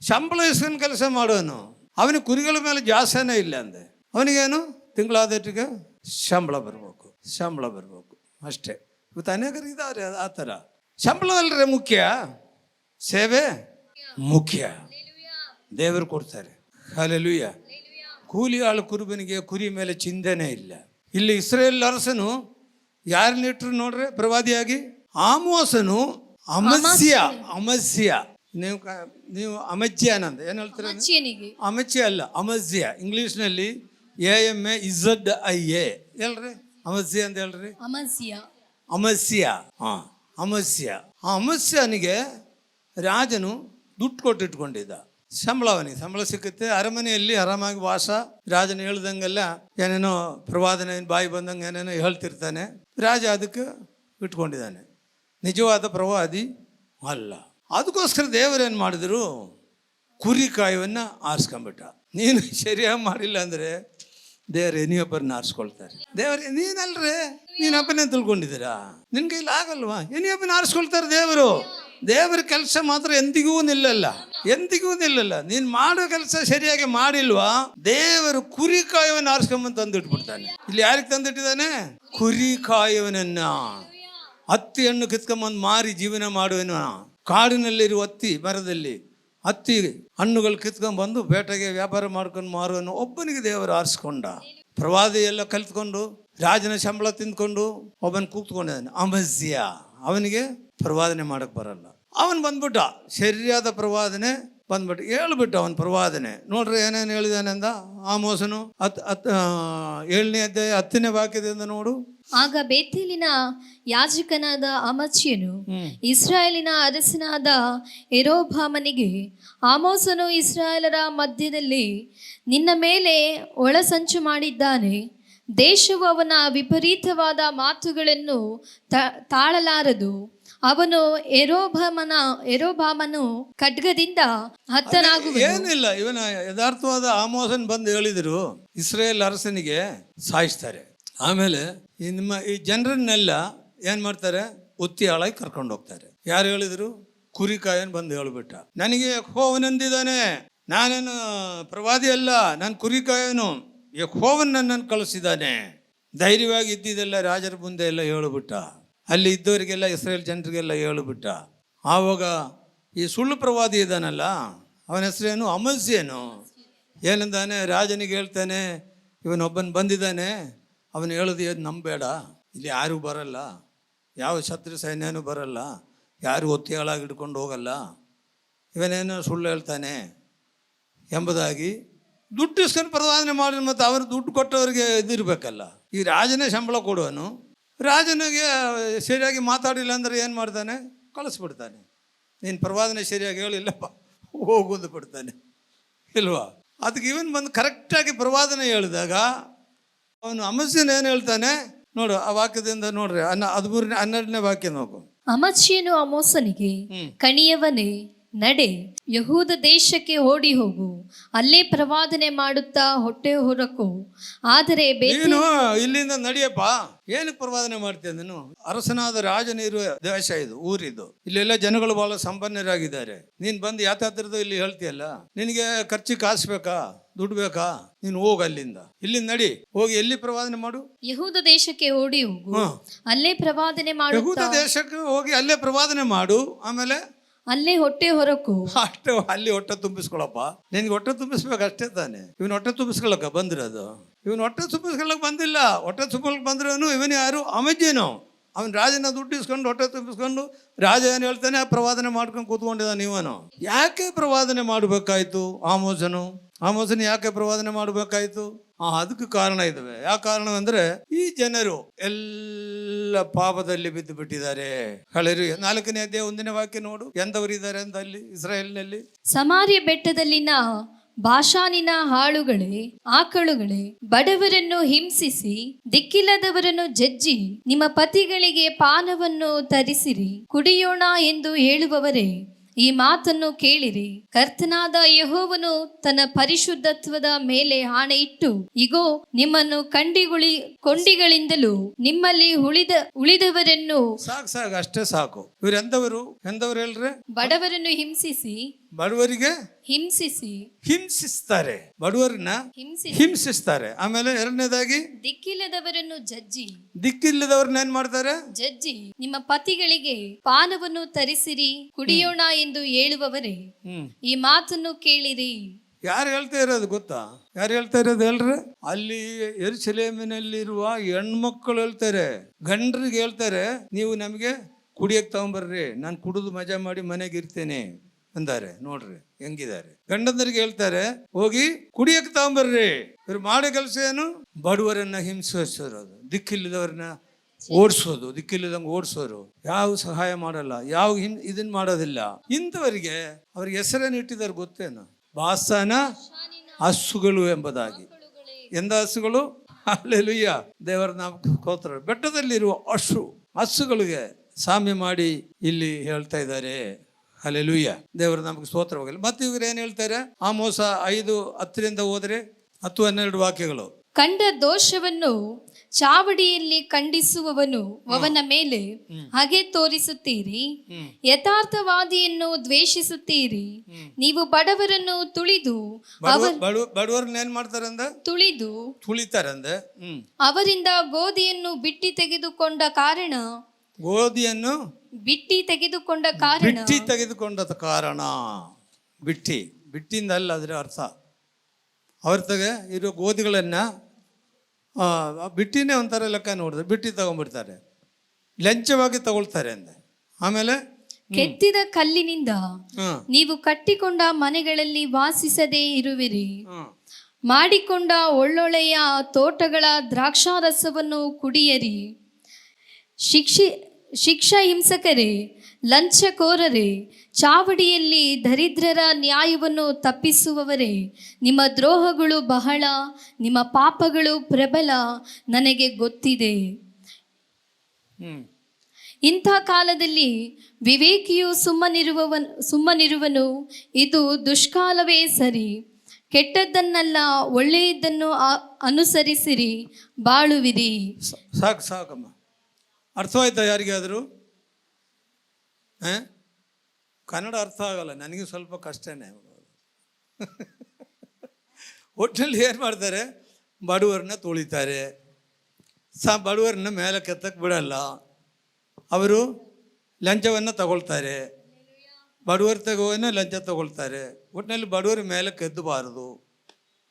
ಸಂಬಳ ಇಸ್ಕೊಂಡು ಕೆಲಸ ಮಾಡೋನು. ಅವನಿಗೆ ಕುರಿಗಳ ಮೇಲೆ ಜಾಸ್ತಿನೇ ಇಲ್ಲ ಅಂದೆ. ಅವನಿಗೇನು? ತಿಂಗಳಾದಟ್ಟಿಗೆ ಸಂಬಳ ಬರಬೇಕು ಅಷ್ಟೇ. ಇವತ್ತು ಅನೇಕರು ಇದ್ದಾರೆ ಆ ಥರ. ಸಂಬಳ ಅಲ್ಲರೆ ಮುಖ್ಯ, ಸೇವೆ ಮುಖ್ಯ. ದೇವರು ಕೊಡ್ತಾರೆ. ಹಲ್ಲೆಲೂಯಾ. ಕೂಲಿ ಆಳು ಕುರುಬನಿಗೆ ಕುರಿ ಮೇಲೆ ಚಿಂತನೆ ಇಲ್ಲ. ಇಲ್ಲಿ ಇಸ್ರೇಲ್ ಅರಸನು ಯಾರನ್ನಿಟ್ರು ನೋಡ್ರೆ ಪ್ರವಾದಿಯಾಗಿ? ಆಮೋಸನು ಅಮಸ್ಯ. ನೀವು ಅಮಜ್ಯಾನಂದ ಏನು ಹೇಳ್ತೀರ? ಅಮಚ್ಯ ಅಲ್ಲ, ಅಮಜ್ಯ. ಇಂಗ್ಲೀಷ್ನಲ್ಲಿ AMAZIA ಹೇಳ್ರಿ. ಅಮಸ್ಯ ಅಂತ ಹೇಳ್ರಿ. ಅಮಸ್ಯ. ಅಮಸ್ಯನಿಗೆ ರಾಜನು ದುಡ್ಡು ಕೊಟ್ಟಿಟ್ಕೊಂಡಿದ್ದ. ಸಂಬಳ ಸಿಕ್ಕುತ್ತೆ. ಅರಮನೆಯಲ್ಲಿ ಆರಾಮಾಗಿ ವಾಸ. ರಾಜನ ಹೇಳ್ದಂಗೆಲ್ಲ ಏನೇನೋ ಪ್ರವಾದನೆ ಬಾಯಿ ಬಂದಂಗೆ ಏನೇನೋ ಹೇಳ್ತಿರ್ತಾನೆ. ರಾಜ ಅದಕ್ಕೆ ಇಟ್ಕೊಂಡಿದ್ದಾನೆ. ನಿಜವಾದ ಪ್ರವಾದಿ ಅಲ್ಲ. ಅದಕ್ಕೋಸ್ಕರ ದೇವರೇನು ಮಾಡಿದ್ರು, ಕುರಿ ಕಾಯುವನ್ನ ಆರಿಸ್ಕೊಂಬಿಟ್ಟ. ನೀನು ಸರಿಯಾಗಿ ಮಾಡಿಲ್ಲ ಅಂದರೆ ದೇವರು ಎನಿಯೊಬ್ಬರನ್ನ ಆರಿಸ್ಕೊಳ್ತಾರೆ. ದೇವರು ನೀನಲ್ರೇ, ನೀನೊಬ್ಬನೇ ತಿಳ್ಕೊಂಡಿದ್ದೀರಾ, ನಿನ್ ಕೈಲಿ ಆಗಲ್ವಾ? ಎನಿಯೊಬ್ಬನ ಆರಿಸ್ಕೊಳ್ತಾರೆ ದೇವರು. ದೇವರ ಕೆಲಸ ಮಾತ್ರ ಎಂದಿಗೂ ನಿಲ್ಲಲ್ಲ, ಎಂದಿಗೂ ನಿಲ್ಲಲ್ಲ. ನೀನು ಮಾಡೋ ಕೆಲಸ ಸರಿಯಾಗಿ ಮಾಡಿಲ್ವಾ, ದೇವರು ಕುರಿ ಕಾಯುವನ್ನ ಆರಿಸ್ಕೊಂಬಂದು ತಂದಿಟ್ಬಿಡ್ತಾನೆ. ಇಲ್ಲಿ ಯಾರಿಗೆ ತಂದಿಟ್ಟಿದ್ದಾನೆ? ಕುರಿ ಕಾಯುವನನ್ನ. ಹತ್ತಿ ಹಣ್ಣು ಕಿತ್ಕೊಂಬಂದು ಮಾರಿ ಜೀವನ ಮಾಡುವನ, ಕಾಡಿನಲ್ಲಿರುವ ಹತ್ತಿ ಮರದಲ್ಲಿ ಹತ್ತಿ ಹಣ್ಣುಗಳು ಕಿತ್ಕೊಂಡ್ಬಂದು ಬೇಟೆಗೆ ವ್ಯಾಪಾರ ಮಾಡ್ಕೊಂಡು ಮಾರುವನು ಒಬ್ಬನಿಗೆ ದೇವರು ಆರಿಸ್ಕೊಂಡ. ಪ್ರವಾದಿ ಎಲ್ಲ ಕಲ್ತ್ಕೊಂಡು ರಾಜನ ಸಂಬಳ ತಿಂದ್ಕೊಂಡು ಒಬ್ಬನ ಕೂತ್ಕೊಂಡಿದ್ದಾನೆ ಅಮಸ್ಯ. ಅವನಿಗೆ ಪ್ರವಾದನೆ ಮಾಡಕ್ಕೆ ಬರಲ್ಲ. ಅವನು ಬಂದ್ಬಿಟ್ಟ, ಸರಿಯಾದ ಪ್ರವಾದನೆ ಬಂದ್ಬಿಟ್ಟು ಹೇಳ್ಬಿಟ್ಟು ಅವನ ಪ್ರವಾದನೆ ನೋಡ್ರಿ ಏನೇನು ಹೇಳಿದಾನೆ ಅಂದ ಆಮೋಸನು 7ನೇ ಅಧ್ಯಾಯ 10ನೇ ವಾಕ್ಯದಿಂದ ನೋಡು. ಆಗ ಬೇತೇಲಿನ ಯಾಜಕನಾದ ಅಮಚ್ಯನು ಇಸ್ರಾಯೇಲಿನ ಅರಸನಾದ ಯೆರೋಬಾಮನಿಗೆ, ಆಮೋಸನು ಇಸ್ರಾಯೇಲರ ಮಧ್ಯದಲ್ಲಿ ನಿನ್ನ ಮೇಲೆ ಒಳಸಂಚು ಮಾಡಿದ್ದಾನೆ. ದೇಶವು ಅವನ ವಿಪರೀತವಾದ ಮಾತುಗಳನ್ನು ತಾಳಲಾರದು. ಅವನು ಯೆರೋಬಾಮನು ಖಡ್ಗದಿಂದ ಹತನಾಗುವನು. ಏನಿಲ್ಲ, ಇವನ ಯಥಾರ್ಥವಾದ ಆಮೋಸನ್ ಬಂದು ಹೇಳಿದ್ರು ಇಸ್ರಾಯೇಲ್ ಅರಸನಿಗೆ ಸಾಯಿಸ್ತಾರೆ. ಆಮೇಲೆ ಈ ಜನರನ್ನೆಲ್ಲ ಏನ್ ಮಾಡ್ತಾರೆ, ಒತ್ತಿ ಹಾಳಾಗಿ ಕರ್ಕೊಂಡು ಹೋಗ್ತಾರೆ. ಯಾರು ಹೇಳಿದ್ರು? ಕುರಿಕಾಯನ್ ಬಂದು ಹೇಳ್ಬಿಟ್ಟ, ನನಗೆ ಯೆಹೋವನಂದಿದ್ದಾನೆ, ನಾನೇನು ಪ್ರವಾದಿ ಅಲ್ಲ, ನಾನು ಕುರಿಕಾಯನು, ಯೆಹೋವನ್ ನನ್ನನ್ನು ಕಳಿಸಿದ್ದಾನೆ. ಧೈರ್ಯವಾಗಿ ಇದ್ದಿದ್ದೆಲ್ಲ ರಾಜರ ಮುಂದೆ ಎಲ್ಲ ಹೇಳ್ಬಿಟ್ಟ, ಅಲ್ಲಿ ಇದ್ದವರಿಗೆಲ್ಲ ಇಸ್ರೇಲ್ ಜನರಿಗೆಲ್ಲ ಹೇಳ್ಬಿಟ್ಟ. ಆವಾಗ ಈ ಸುಳ್ಳು ಪ್ರವಾದಿ ಇದ್ದಾನಲ್ಲ, ಅವನ ಹೆಸರೇನು? ಅಮಸ್ಯನು. ಏನಂದಾನೆ, ರಾಜನಿಗೆ ಹೇಳ್ತಾನೆ, ಇವನೊಬ್ಬನು ಬಂದಿದ್ದಾನೆ, ಅವನು ಹೇಳೋದು ಏನು ನಂಬೇಡ, ಇಲ್ಲಿ ಯಾರೂ ಬರಲ್ಲ, ಯಾವ ಶತ್ರು ಸೈನ್ಯನೂ ಬರಲ್ಲ, ಯಾರು ಒತ್ತಿಯಾಳಾಗಿ ಹಿಡ್ಕೊಂಡು ಹೋಗಲ್ಲ, ಇವನೇನೋ ಸುಳ್ಳು ಹೇಳ್ತಾನೆ ಎಂಬುದಾಗಿ ದುಡ್ಡು ಇಸ್ಕೊಂಡು ಪ್ರವಾದನೆ ಮಾಡಿ. ಮತ್ತು ಅವರು ದುಡ್ಡು ಕೊಟ್ಟವರಿಗೆ ಇದಿರಬೇಕಲ್ಲ. ಈ ರಾಜನೇ ಸಂಬಳ ಕೊಡುವನು, ರಾಜನಿಗೆ ಸರಿಯಾಗಿ ಮಾತಾಡಿಲ್ಲ ಅಂದರೆ ಏನು ಮಾಡ್ತಾನೆ? ಕಳಿಸ್ಬಿಡ್ತಾನೆ. ನೀನು ಪ್ರವಾದನೆ ಸರಿಯಾಗಿ ಹೇಳಿಲ್ಲಪ್ಪ, ಹೋಗುದು ಬಿಡ್ತಾನೆ ಇಲ್ವಾ? ಅದಕ್ಕೆ ಇವನ್ ಬಂದು ಕರೆಕ್ಟಾಗಿ ಪ್ರವಾದನೆ ಹೇಳಿದಾಗ ಅವನು ಅಮಸ್ಯನ ಏನು ಹೇಳ್ತಾನೆ ನೋಡು, ಆ ವಾಕ್ಯದಿಂದ ನೋಡ್ರಿ 12ನೇ ವಾಕ್ಯ ನೋಡು. ಅಮಚ್ಯನು ಆಮೋಸನಿಗೆ, ಕಣಿಯವನೇ ನಡೆ, ಯಹೂದ ದೇಶಕ್ಕೆ ಓಡಿ ಹೋಗು, ಅಲ್ಲೇ ಪ್ರವಾದನೆ ಮಾಡುತ್ತಾ ಹೊಟ್ಟೆ ಹೊರಕು. ಆದರೆ ನೀನು ಇಲ್ಲಿಂದ ನಡಿಯಪ್ಪ, ಏನಕ್ಕೆ ಪ್ರವಾದನೆ ಮಾಡ್ತೀಯ? ನೀನು ಅರಸನಾದ ರಾಜನ ಇರುವ ದೇಶ ಇದು, ಊರಿದು, ಇಲ್ಲೆಲ್ಲ ಜನಗಳು ಬಹಳ ಸಂಪನ್ನರಾಗಿದ್ದಾರೆ. ನೀನ್ ಬಂದು ಯಾತಾತ್ರದ್ದು ಇಲ್ಲಿ ಹೇಳ್ತೀಯಲ್ಲ, ನಿನಗೆ ಖರ್ಚಿಗೆ ಕಾಸು ಬೇಕಾ, ದುಡ್ಡು ಬೇಕಾ? ನೀನು ಹೋಗು ಅಲ್ಲಿಂದ, ಇಲ್ಲಿಂದ ನಡಿ, ಹೋಗಿ ಎಲ್ಲಿ ಪ್ರವಾದನೆ ಮಾಡು? ಯಹೂದ ದೇಶಕ್ಕೆ ಓಡಿ ಹೋಗು, ಅಲ್ಲೇ ಪ್ರವಾದನೆ ಮಾಡು. ಯಹೂದ ದೇಶಕ್ಕೆ ಹೋಗಿ ಅಲ್ಲೇ ಪ್ರವಾದನೆ ಮಾಡು, ಆಮೇಲೆ ಅಲ್ಲೇ ಹೊಟ್ಟೆ ಹೊರಕು. ಅಷ್ಟೇ, ಅಲ್ಲಿ ಹೊಟ್ಟೆ ತುಂಬಿಸ್ಕೊಳಪ್ಪ. ನಿನ್ಗೆ ಹೊಟ್ಟೆ ತುಂಬಿಸ್ಬೇಕು ಅಷ್ಟೇ ತಾನೆ. ಇವನು ಹೊಟ್ಟೆ ತುಂಬಿಸ್ಕೊಳಕ ಬಂದಿರೋದು? ಇವನು ಹೊಟ್ಟೆ ತುಂಬಿಸ್ಕೊಳಕ್ ಬಂದಿಲ್ಲ. ಹೊಟ್ಟೆ ತುಂಬಿಸ್ಕೊಳಕ್ ಬಂದ್ರೂ ಇವನು ಯಾರು? ಅಮಜ್ಯನು. ಅವನು ರಾಜನ ದುಡ್ಡು ಇಸ್ಕೊಂಡು ಹೊಟ್ಟೆ ತುಂಬಿಸ್ಕೊಂಡು ರಾಜ ಏನು ಹೇಳ್ತಾನೆ ಪ್ರವಾದನೆ ಮಾಡ್ಕೊಂಡು ಕೂತ್ಕೊಂಡಿದ್ದಾನೆ. ಇವನು ಯಾಕೆ ಪ್ರವಾದನೆ ಮಾಡಬೇಕಾಯ್ತು? ಆಮೋಸನು ಯಾಕೆ ಪ್ರವಾದನೆ ಮಾಡಬೇಕಾಯ್ತು? ಅದಕ್ಕೆ ಕಾರಣ ಇದಾವೆ. ಯಾವ ಕಾರಣ ಅಂದ್ರೆ, ಈ ಜನರು ಎಲ್ಲ ಪಾಪದಲ್ಲಿ ಬಿದ್ದು ಬಿಟ್ಟಿದ್ದಾರೆ. ಹಳೆರು 4ನೇ ಅಧ್ಯಾಯ 1ನೇ ವಾಕ್ಯ ನೋಡು, ಎಂದವರಿದ್ದಾರೆ ಅಂತ ಅಲ್ಲಿ ಇಸ್ರಾಯೇಲ್ನಲ್ಲಿ. ಸಮಾರ್ಯ ಬೆಟ್ಟದಲ್ಲಿನ ಬಾಷಾನಿನ ಆಕಳುಗಳೇ, ಬಡವರನ್ನು ಹಿಂಸಿಸಿ ದಿಕ್ಕಿಲ್ಲದವರನ್ನು ಜಜ್ಜಿ ನಿಮ್ಮ ಪತಿಗಳಿಗೆ ಪಾನವನ್ನು ತರಿಸಿರಿ, ಕುಡಿಯೋಣ ಎಂದು ಹೇಳುವವರೇ, ಈ ಮಾತನ್ನು ಕೇಳಿರಿ. ಕರ್ತನಾದ ಯೆಹೋವನು ತನ್ನ ಪರಿಶುದ್ಧತ್ವದ ಮೇಲೆ ಆಣೆ ಇಟ್ಟು, ಇಗೋ ನಿಮ್ಮನ್ನು ಕೊಂಡಿಗಳಿಂದಲೂ ನಿಮ್ಮಲ್ಲಿ ಉಳಿದವರನ್ನು ಸಾಕು ಅಷ್ಟೇ ಸಾಕು. ಇವ್ರು ಎಂದವರು ಹೇಳ್ರೆ? ಬಡವರನ್ನು ಬಡವರಿಗೆ ಹಿಂಸಿಸ್ತಾರೆ, ಬಡವರನ್ನ ಹಿಂಸಿಸ್ತಾರೆ. ಆಮೇಲೆ 2ನೇದಾಗಿ ದಿಕ್ಕಿಲ್ಲದವರನ್ನ ಏನ್ ಮಾಡ್ತಾರೆ? ಜಜ್ಜಿ ನಿಮ್ಮ ಪತಿಗಳಿಗೆ ಪಾನವನ್ನು ತರಿಸಿರಿ, ಕುಡಿಯೋಣ ಎಂದು ಹೇಳುವವರೇ, ಈ ಮಾತನ್ನು ಕೇಳಿರಿ. ಯಾರು ಹೇಳ್ತಾ ಇರೋದು ಗೊತ್ತಾ? ಯಾರು ಹೇಳ್ತಾ ಇರೋದು ಹೇಳ್ರೆ? ಅಲ್ಲಿ ಯೆರೂಸಲೇಮಿನಲ್ಲಿರುವ ಹೆಣ್ಮಕ್ಳು ಹೇಳ್ತಾರೆ, ಗಂಡ್ರಿಗೆ ಹೇಳ್ತಾರೆ, ನೀವು ನಮಗೆ ಕುಡಿಯಕ್ಕೆ ತಗೊಂಬರ್ರಿ, ನಾನು ಕುಡಿದು ಮಜಾ ಮಾಡಿ ಮನೆಗೆ ಇರ್ತೇನೆ ಅಂತಾರೆ. ನೋಡ್ರಿ ಹೆಂಗಿದ್ದಾರೆ. ಗಂಡಂದರಿಗೆ ಹೇಳ್ತಾರೆ, ಹೋಗಿ ಕುಡಿಯಕ್ಕೆ ತಗೊಂಬರ್ರಿ. ಇವ್ರು ಮಾಡೋ ಕೆಲಸ ಏನು? ಬಡವರನ್ನ ಹಿಂಸಿಸೋದು, ದಿಕ್ಕಿಲ್ಲದವ್ರನ್ನ ಓಡಿಸೋದು, ದಿಕ್ಕಿಲ್ಲದಂಗೆ ಓಡಿಸೋರು. ಯಾವ ಸಹಾಯ ಮಾಡಲ್ಲ, ಯಾವ ಇದನ್ನ ಮಾಡೋದಿಲ್ಲ. ಇಂಥವರಿಗೆ ಅವ್ರಿಗೆ ಹೆಸರೇನು ಇಟ್ಟಿದ್ದಾರೆ ಗೊತ್ತೇನು? ಬಾಸಾನ ಹಸುಗಳು ಎಂಬುದಾಗಿ. ಎಂದ ಹಸುಗಳು? ಹಲ್ಲೆಲೂಯಾ, ದೇವರ ನಾಮಕ್ಕೆ ಸ್ತೋತ್ರ. ಬೆಟ್ಟದಲ್ಲಿರುವ ಹಸುಗಳಿಗೆ ಸಾಮ್ಯ ಮಾಡಿ ಇಲ್ಲಿ ಹೇಳ್ತಾ ಇದ್ದಾರೆ. ಹಲ್ಲೆಲೂಯ. ದೇವರು ನಮಗೆ ಸ್ತೋತ್ರವಾಗಲಿ. ಮತ್ತೆ ಇವ್ರು ಏನು ಹೇಳ್ತಾರೆ? ಆಮೋಸ 5:10 ಹೋದ್ರೆ 10-12 ವಾಕ್ಯಗಳು. ಕಂಡ ದೋಷವನ್ನು ಚಾವಡಿಯಲ್ಲಿ ಖಂಡಿಸುವವನು ಅವನ ಮೇಲೆ ಹಾಗೆ ತೋರಿಸುತ್ತೀರಿ, ಯಥಾರ್ಥವಾದಿಯನ್ನು ದ್ವೇಷಿಸುತ್ತೀರಿ. ನೀವು ಬಡವರನ್ನು ತುಳಿದು ಬಡವರನ್ನ ಏನ್ ಮಾಡ್ತಾರೆ ಅಂದ? ತುಳಿತಾರಂದ. ಅವರಿಂದ ಗೋಧಿಯನ್ನು ಬಿಟ್ಟಿ ತೆಗೆದುಕೊಂಡ ಕಾರಣ ಬಿಟ್ಟಿಂದ ಅಲ್ಲ ಅದ್ರ ಅರ್ಥ. ಅವ್ರ ತಗ ಇರೋ ಗೋಧಿಗಳನ್ನ ಬಿಟ್ಟಿನೇ ಒಂಥರ ಲೆಕ್ಕ ನೋಡಿದ್ರೆ ಬಿಟ್ಟಿ ತಗೊಂಡ್ಬಿಡ್ತಾರೆ, ಲಂಚವಾಗಿ ತಗೊಳ್ತಾರೆ ಅಂದ. ಆಮೇಲೆ ಕೆತ್ತಿದ ಕಲ್ಲಿನಿಂದ ನೀವು ಕಟ್ಟಿಕೊಂಡ ಮನೆಗಳಲ್ಲಿ ವಾಸಿಸದೇ ಇರುವಿರಿ, ಮಾಡಿಕೊಂಡ ಒಳ್ಳೊಳ್ಳೆಯ ತೋಟಗಳ ದ್ರಾಕ್ಷಾರಸವನ್ನು ಕುಡಿಯರಿ. ಶಿಕ್ಷಾ ಹಿಂಸಕರೇ, ಲಂಚಕೋರರೇ, ಚಾವಡಿಯಲ್ಲಿ ದರಿದ್ರರ ನ್ಯಾಯವನ್ನು ತಪ್ಪಿಸುವವರೇ, ನಿಮ್ಮ ದ್ರೋಹಗಳು ಬಹಳ, ನಿಮ್ಮ ಪಾಪಗಳು ಪ್ರಬಲ, ನನಗೆ ಗೊತ್ತಿದೆ. ಇಂಥ ಕಾಲದಲ್ಲಿ ವಿವೇಕಿಯು ಸುಮ್ಮನಿರುವನು. ಇದು ದುಷ್ಕಾಲವೇ ಸರಿ. ಕೆಟ್ಟದ್ದನ್ನಲ್ಲ ಒಳ್ಳೆಯದನ್ನು ಅನುಸರಿಸಿರಿ, ಬಾಳುವಿರಿ. ಸಾಕಮ್ಮ, ಅರ್ಥವಾಯ್ತಾ ಯಾರಿಗಾದರೂ? ಕನ್ನಡ ಅರ್ಥ ಆಗಲ್ಲ, ನನಗೆ ಸ್ವಲ್ಪ ಕಷ್ಟನೇ. ಒಟ್ಟಿನಲ್ಲಿ ಏನು ಮಾಡ್ತಾರೆ? ಬಡವರನ್ನ ತುಳಿತಾರೆ, ಬಡವರನ್ನ ಮೇಲೆ ಕೆತ್ತಕ್ಕೆ ಬಿಡಲ್ಲ. ಅವರು ಲಂಚವನ್ನು ತಗೊಳ್ತಾರೆ, ಬಡವರ ತಗೋನ ಲಂಚ ತಗೊಳ್ತಾರೆ. ಒಟ್ಟಿನಲ್ಲಿ ಬಡವರ ಮೇಲೆ ಕೆದ್ದಬಾರದು.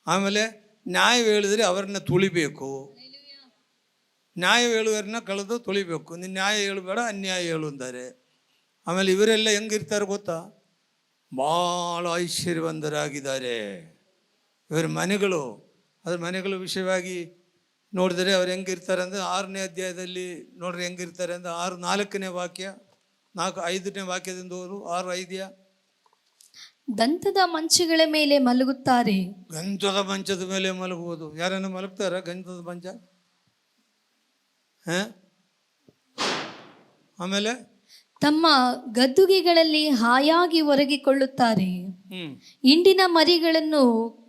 ಆಮೇಲೆ ನ್ಯಾಯ ಹೇಳಿದ್ರೆ ಅವರನ್ನ ತುಳಿಬೇಕು, ನ್ಯಾಯ ಹೇಳುವರನ್ನ ಕಳೆದು ತುಳಿಬೇಕು. ನೀನು ನ್ಯಾಯ ಹೇಳಬೇಡ, ಅನ್ಯಾಯ ಹೇಳು ಅಂತಾರೆ. ಆಮೇಲೆ ಇವರೆಲ್ಲ ಹೆಂಗಿರ್ತಾರೆ ಗೊತ್ತಾ? ಭಾಳ ಐಶ್ವರ್ಯವಂತರಾಗಿದ್ದಾರೆ. ಇವರ ಮನೆಗಳು, ಅದ್ರ ಮನೆಗಳ ವಿಷಯವಾಗಿ ನೋಡಿದರೆ ಅವ್ರು ಹೆಂಗಿರ್ತಾರೆ ಅಂದರೆ 6ನೇ ಅಧ್ಯಾಯದಲ್ಲಿ ನೋಡ್ರಿ ಹೆಂಗಿರ್ತಾರೆ ಅಂದರೆ 6:4ನೇ ವಾಕ್ಯ, 4-5ನೇ ವಾಕ್ಯದಿಂದ ಹೋದ್ರು. 6:5 ದಂತದ ಮಂಚಗಳ ಮೇಲೆ ಮಲಗುತ್ತಾರೆ. ಗಂಧದ ಮಂಚದ ಮೇಲೆ ಮಲಗುವುದು. ಯಾರನ್ನು ಮಲಗ್ತಾರ ಗಂಧದ ಮಂಚ? ಆಮೇಲೆ ತಮ್ಮ ಗದ್ದುಗೆಗಳಲ್ಲಿ ಹಾಯಾಗಿ ಒರಗಿಕೊಳ್ಳುತ್ತಾರೆ. ಇಂಡಿನ ಮರಿಗಳನ್ನು,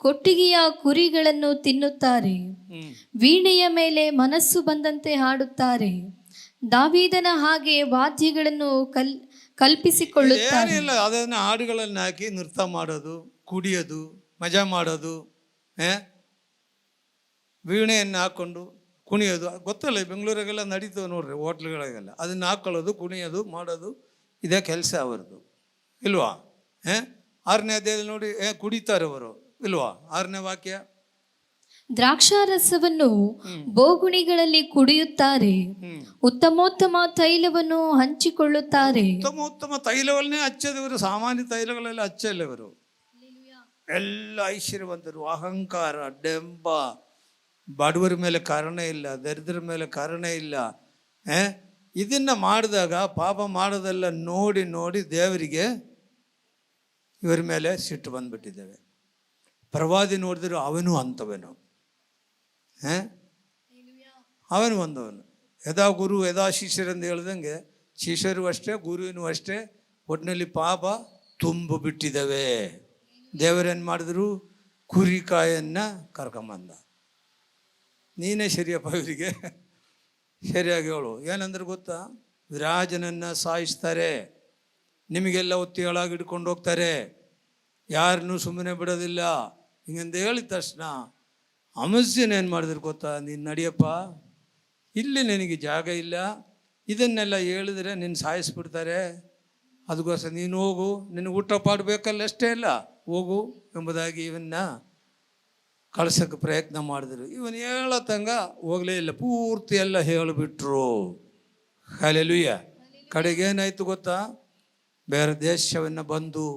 ಕೊಟ್ಟಿಗೆಯ ಕುರಿಗಳನ್ನು ತಿನ್ನುತ್ತಾರೆ. ವೀಣೆಯ ಮೇಲೆ ಮನಸ್ಸು ಬಂದಂತೆ ಹಾಡುತ್ತಾರೆ. ದಾವೀದನ ಹಾಗೆ ವಾದ್ಯಗಳನ್ನು ಕಲ್ಪಿಸಿಕೊಳ್ಳುತ್ತಾರೆ. ಏನಿಲ್ಲ, ಅದನ್ನು ಹಾಡುಗಳನ್ನು ಹಾಕಿ ನೃತ್ಯ ಮಾಡೋದು, ಕುಡಿಯೋದು, ಮಜಾ ಮಾಡೋದು, ವೀಣೆಯನ್ನು ಹಾಕ್ಕೊಂಡು ಕುಣಿಯೋದು. ಗೊತ್ತಲ್ಲ, ಬೆಂಗಳೂರಿಗೆಲ್ಲ ನಡೀತವೆ ನೋಡ್ರಿ, ಹೋಟ್ಲ್ಗಳಿಗೆಲ್ಲ ಅದನ್ನು ಹಾಕ್ಕೊಳ್ಳೋದು, ಕುಣಿಯೋದು, ಮಾಡೋದು, ಇದೇ ಕೆಲಸ ಅವರದು, ಇಲ್ವಾ? 6ನೇ ಅಧ್ಯಾಯದಲ್ಲಿ ನೋಡಿ ಕುಡಿತಾರೆ ಅವರು, ಇಲ್ವಾ? 6ನೇ ವಾಕ್ಯ. ದ್ರಾಕ್ಷಾರಸವನ್ನು ಬೋಗುಣಿಗಳಲ್ಲಿ ಕುಡಿಯುತ್ತಾರೆ, ಉತ್ತಮೋತ್ತಮ ತೈಲವನ್ನು ಹಂಚಿಕೊಳ್ಳುತ್ತಾರೆ. ಉತ್ತಮೋತ್ತಮ ತೈಲವನ್ನೇ ಹಚ್ಚದವರು, ಸಾಮಾನ್ಯ ತೈಲಗಳೆಲ್ಲ ಹಚ್ಚಲ್ಲವರು. ಎಲ್ಲ ಐಶ್ವರ್ಯವಂತರು. ಅಹಂಕಾರ, ಡೆಂಬ, ಬಡವರ ಮೇಲೆ ಕಾರಣ ಇಲ್ಲ, ದರಿದ್ರ ಮೇಲೆ ಕಾರಣ ಇಲ್ಲ. ಇದನ್ನು ಮಾಡಿದಾಗ ಪಾಪ ಮಾಡೋದೆಲ್ಲ ನೋಡಿ ನೋಡಿ ದೇವರಿಗೆ ಇವರ ಮೇಲೆ ಸಿಟ್ಟು ಬಂದ್ಬಿಟ್ಟಿದ್ದೇವೆ. ಪ್ರವಾದಿ ನೋಡಿದ್ರು ಅವನು ಅಂಥವನು, ಅವನು ಒಂದವನು. ಯದಾ ಗುರು ಯದಾ ಶಿಷ್ಯರೆಂದು ಹೇಳ್ದಂಗೆ ಶಿಷ್ಯರು ಅಷ್ಟೇ, ಗುರುವಿನೂ ಅಷ್ಟೇ. ಒಟ್ಟಿನಲ್ಲಿ ಪಾಪ ತುಂಬ ಬಿಟ್ಟಿದ್ದಾವೆ. ದೇವರೇನು ಮಾಡಿದ್ರು? ಕುರಿಕಾಯನ್ನು ಕರ್ಕೊಂಬಂದ. ನೀನೇ ಸರಿಯಪ್ಪ, ಇವರಿಗೆ ಸರಿಯಾಗಿ ಹೇಳು. ಏನಂದ್ರೆ ಗೊತ್ತಾ? ವಿರಾಜನನ್ನು ಸಾಯಿಸ್ತಾರೆ, ನಿಮಗೆಲ್ಲ ಒತ್ತಿಗಳಾಗಿ ಹಿಡ್ಕೊಂಡು ಹೋಗ್ತಾರೆ, ಯಾರನ್ನೂ ಸುಮ್ಮನೆ ಬಿಡೋದಿಲ್ಲ. ಹಿಂಗಂದು ಹೇಳಿದ ತಕ್ಷಣ ಅಮಸ್ಯನ ಏನು ಮಾಡಿದ್ರು ಗೊತ್ತಾ? ನೀನು ನಡಿಯಪ್ಪ, ಇಲ್ಲಿ ನಿನಗೆ ಜಾಗ ಇಲ್ಲ, ಇದನ್ನೆಲ್ಲ ಹೇಳಿದ್ರೆ ನಿನ್ನ ಸಾಯಿಸ್ಬಿಡ್ತಾರೆ, ಅದಕ್ಕೋಸ್ಕರ ನೀನು ಹೋಗು, ನಿನಗೆ ಊಟ ಪಾಡಬೇಕಲ್ಲ, ಅಷ್ಟೇ ಇಲ್ಲ, ಹೋಗು ಎಂಬುದಾಗಿ ಇವನ್ನ ಕಳ್ಸೋಕ್ಕೆ ಪ್ರಯತ್ನ ಮಾಡಿದ್ರು. ಇವನು ಹೇಳತ್ತಂಗ ಹೋಗಲೇ ಇಲ್ಲ, ಪೂರ್ತಿ ಎಲ್ಲ ಹೇಳಿಬಿಟ್ರು. ಹಲ್ಲೆಲೂಯ. ಕಡೆಗೇನಾಯ್ತು ಗೊತ್ತಾ? ಬೇರೆ ದೇಶವನ್ನು ಬಂದು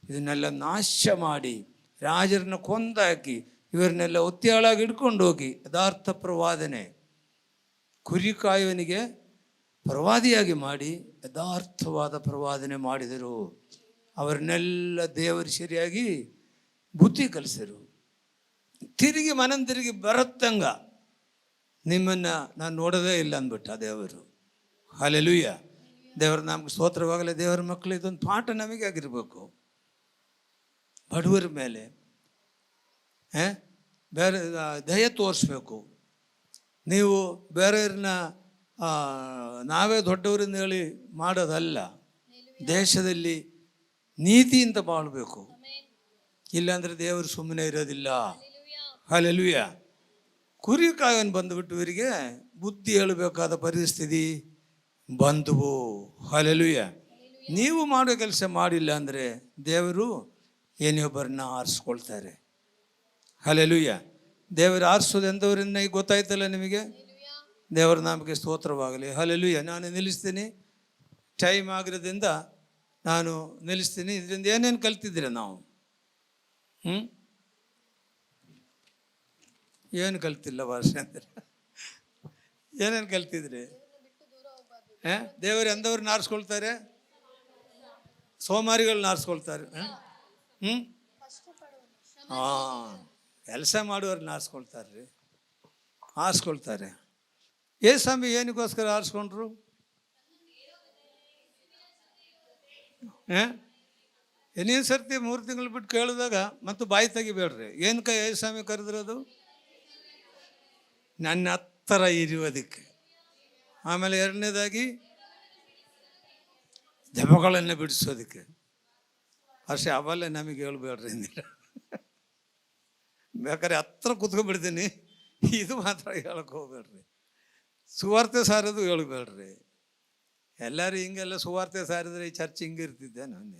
ಇದನ್ನೆಲ್ಲ ನಾಶ ಮಾಡಿ, ರಾಜರನ್ನ ಕೊಂದಾಕಿ, ಇವರನ್ನೆಲ್ಲ ಒತ್ತಿಯಾಳಾಗಿ ಹಿಡ್ಕೊಂಡು ಹೋಗಿ ಯಥಾರ್ಥ ಪ್ರವಾದನೆ, ಕುರಿ ಕಾಯುವನಿಗೆ ಪ್ರವಾದಿಯಾಗಿ ಮಾಡಿ ಯಥಾರ್ಥವಾದ ಪ್ರವಾದನೆ ಮಾಡಿದರು. ಅವರನ್ನೆಲ್ಲ ದೇವರು ಸರಿಯಾಗಿ ಬುದ್ಧಿ ಕಲಿಸಿದರು. ತಿರುಗಿ ತಿರುಗಿ ಬರತ್ತಂಗ ನಿಮ್ಮನ್ನು ನಾನು ನೋಡೋದೇ ಇಲ್ಲ ಅಂದ್ಬಿಟ್ಟ ದೇವರು. ಹಲ್ಲೆಲೂಯ. ದೇವರ ನಮ್ಗೆ ಸ್ತೋತ್ರವಾಗಲಿ. ದೇವರ ಮಕ್ಕಳು, ಇದೊಂದು ಪಾಠ ನಮಗೆ ಆಗಿರಬೇಕು. ಬಡವರ ಮೇಲೆ ಬೇರೆ ದಯೆ ತೋರಿಸ್ಬೇಕು. ನೀವು ಬೇರೆಯವ್ರನ್ನ ನಾವೇ ದೊಡ್ಡವರಿಂದ ಹೇಳಿ ಮಾಡೋದಲ್ಲ. ದೇಶದಲ್ಲಿ ನೀತಿಯಿಂದ ಬಾಳಬೇಕು. ಇಲ್ಲಾಂದರೆ ದೇವರು ಸುಮ್ಮನೆ ಇರೋದಿಲ್ಲ. ಹಲ್ಲೆಲೂಯಾ. ಕುರಿ ಕಾಯೋನು ಬಂದುಬಿಟ್ಟು ಇವರಿಗೆ ಬುದ್ಧಿ ಹೇಳಬೇಕಾದ ಪರಿಸ್ಥಿತಿ ಬಂದವು. ಹಲ್ಲೆಲೂಯಾ. ನೀವು ಮಾಡೋ ಕೆಲಸ ಮಾಡಿಲ್ಲ ಅಂದರೆ ದೇವರು ಏನಿಗೊಬ್ಬರನ್ನ ಆರಿಸ್ಕೊಳ್ತಾರೆ. ಹಲ್ಲೆಲೂಯಾ. ದೇವರು ಆರಿಸೋದು ಎಂದವರನ್ನ ಈಗ ಗೊತ್ತಾಯ್ತಲ್ಲ ನಿಮಗೆ. ದೇವರ ನಾಮಕ್ಕೆ ಸ್ತೋತ್ರವಾಗಲಿ. ಹಲ್ಲೆಲೂಯಾ. ನಾನು ನಿಲ್ಲಿಸ್ತೀನಿ, ಟೈಮ್ ಆಗಿರೋದ್ರಿಂದ ನಾನು ನಿಲ್ಲಿಸ್ತೀನಿ. ಇದರಿಂದ ಏನೇನು ಕಲ್ತಿದ್ದೀರ ನಾವು? ಏನು ಕಲ್ತಿಲ್ಲ ಭಾಷೆ ಅಂದರೆ ಏನೇನು ಕಲ್ತಿದ್ರಿ? ದೇವರು ಎಂದವ್ರನ್ನ ಆರಿಸ್ಕೊಳ್ತಾರೆ? ಸೋಮಾರಿಗಳನ್ನ ಆರಿಸ್ಕೊಳ್ತಾರೆ. ಕೆಲಸ ಮಾಡುವವ್ರನ್ನ ಆರಿಸ್ಕೊಳ್ತಾರೆ. ಸ್ವಾಮಿ ಏನಕ್ಕೋಸ್ಕರ ಆರಿಸ್ಕೊಂಡ್ರು? ಇನ್ನೇನು ಸರ್ತಿ 3 ತಿಂಗಳು ಬಿಟ್ಟು ಕೇಳಿದಾಗ ಮತ್ತು ಬಾಯಿ ತೆಗಿಬೇಡ್ರಿ. ಏನಕ್ಕೆ ಸ್ವಾಮಿ ಕರೆದಿರೋದು? ನನ್ನ ಹತ್ತಿರ ಇರುವುದಕ್ಕೆ. ಆಮೇಲೆ ಎರಡನೇದಾಗಿ ದೆವ್ವಗಳನ್ನು ಬಿಡಿಸೋದಕ್ಕೆ. ಅಷ್ಟೇ. ಅವಲ್ಲೇ ನಮಗೆ ಹೇಳ್ಬೇಡ್ರಿ ಅಂದಿಲ್ಲ. ಬೇಕಾದ್ರೆ ಹತ್ರ ಕೂತ್ಕೊಂಡ್ಬಿಡ್ತೀನಿ, ಇದು ಮಾತ್ರ ಹೇಳಕ್ಕೆ ಹೋಗ್ಬೇಡ್ರಿ. ಸುವಾರ್ತೆ ಸಾರೋದು ಹೇಳ್ಬೇಡ್ರಿ. ಎಲ್ಲರೂ ಹಿಂಗೆಲ್ಲ ಸುವಾರ್ತೆ ಸಾರಿದ್ರೆ ಈ ಚರ್ಚ್ ಹಿಂಗಿರ್ತಿದ್ದೆ ನಾನು.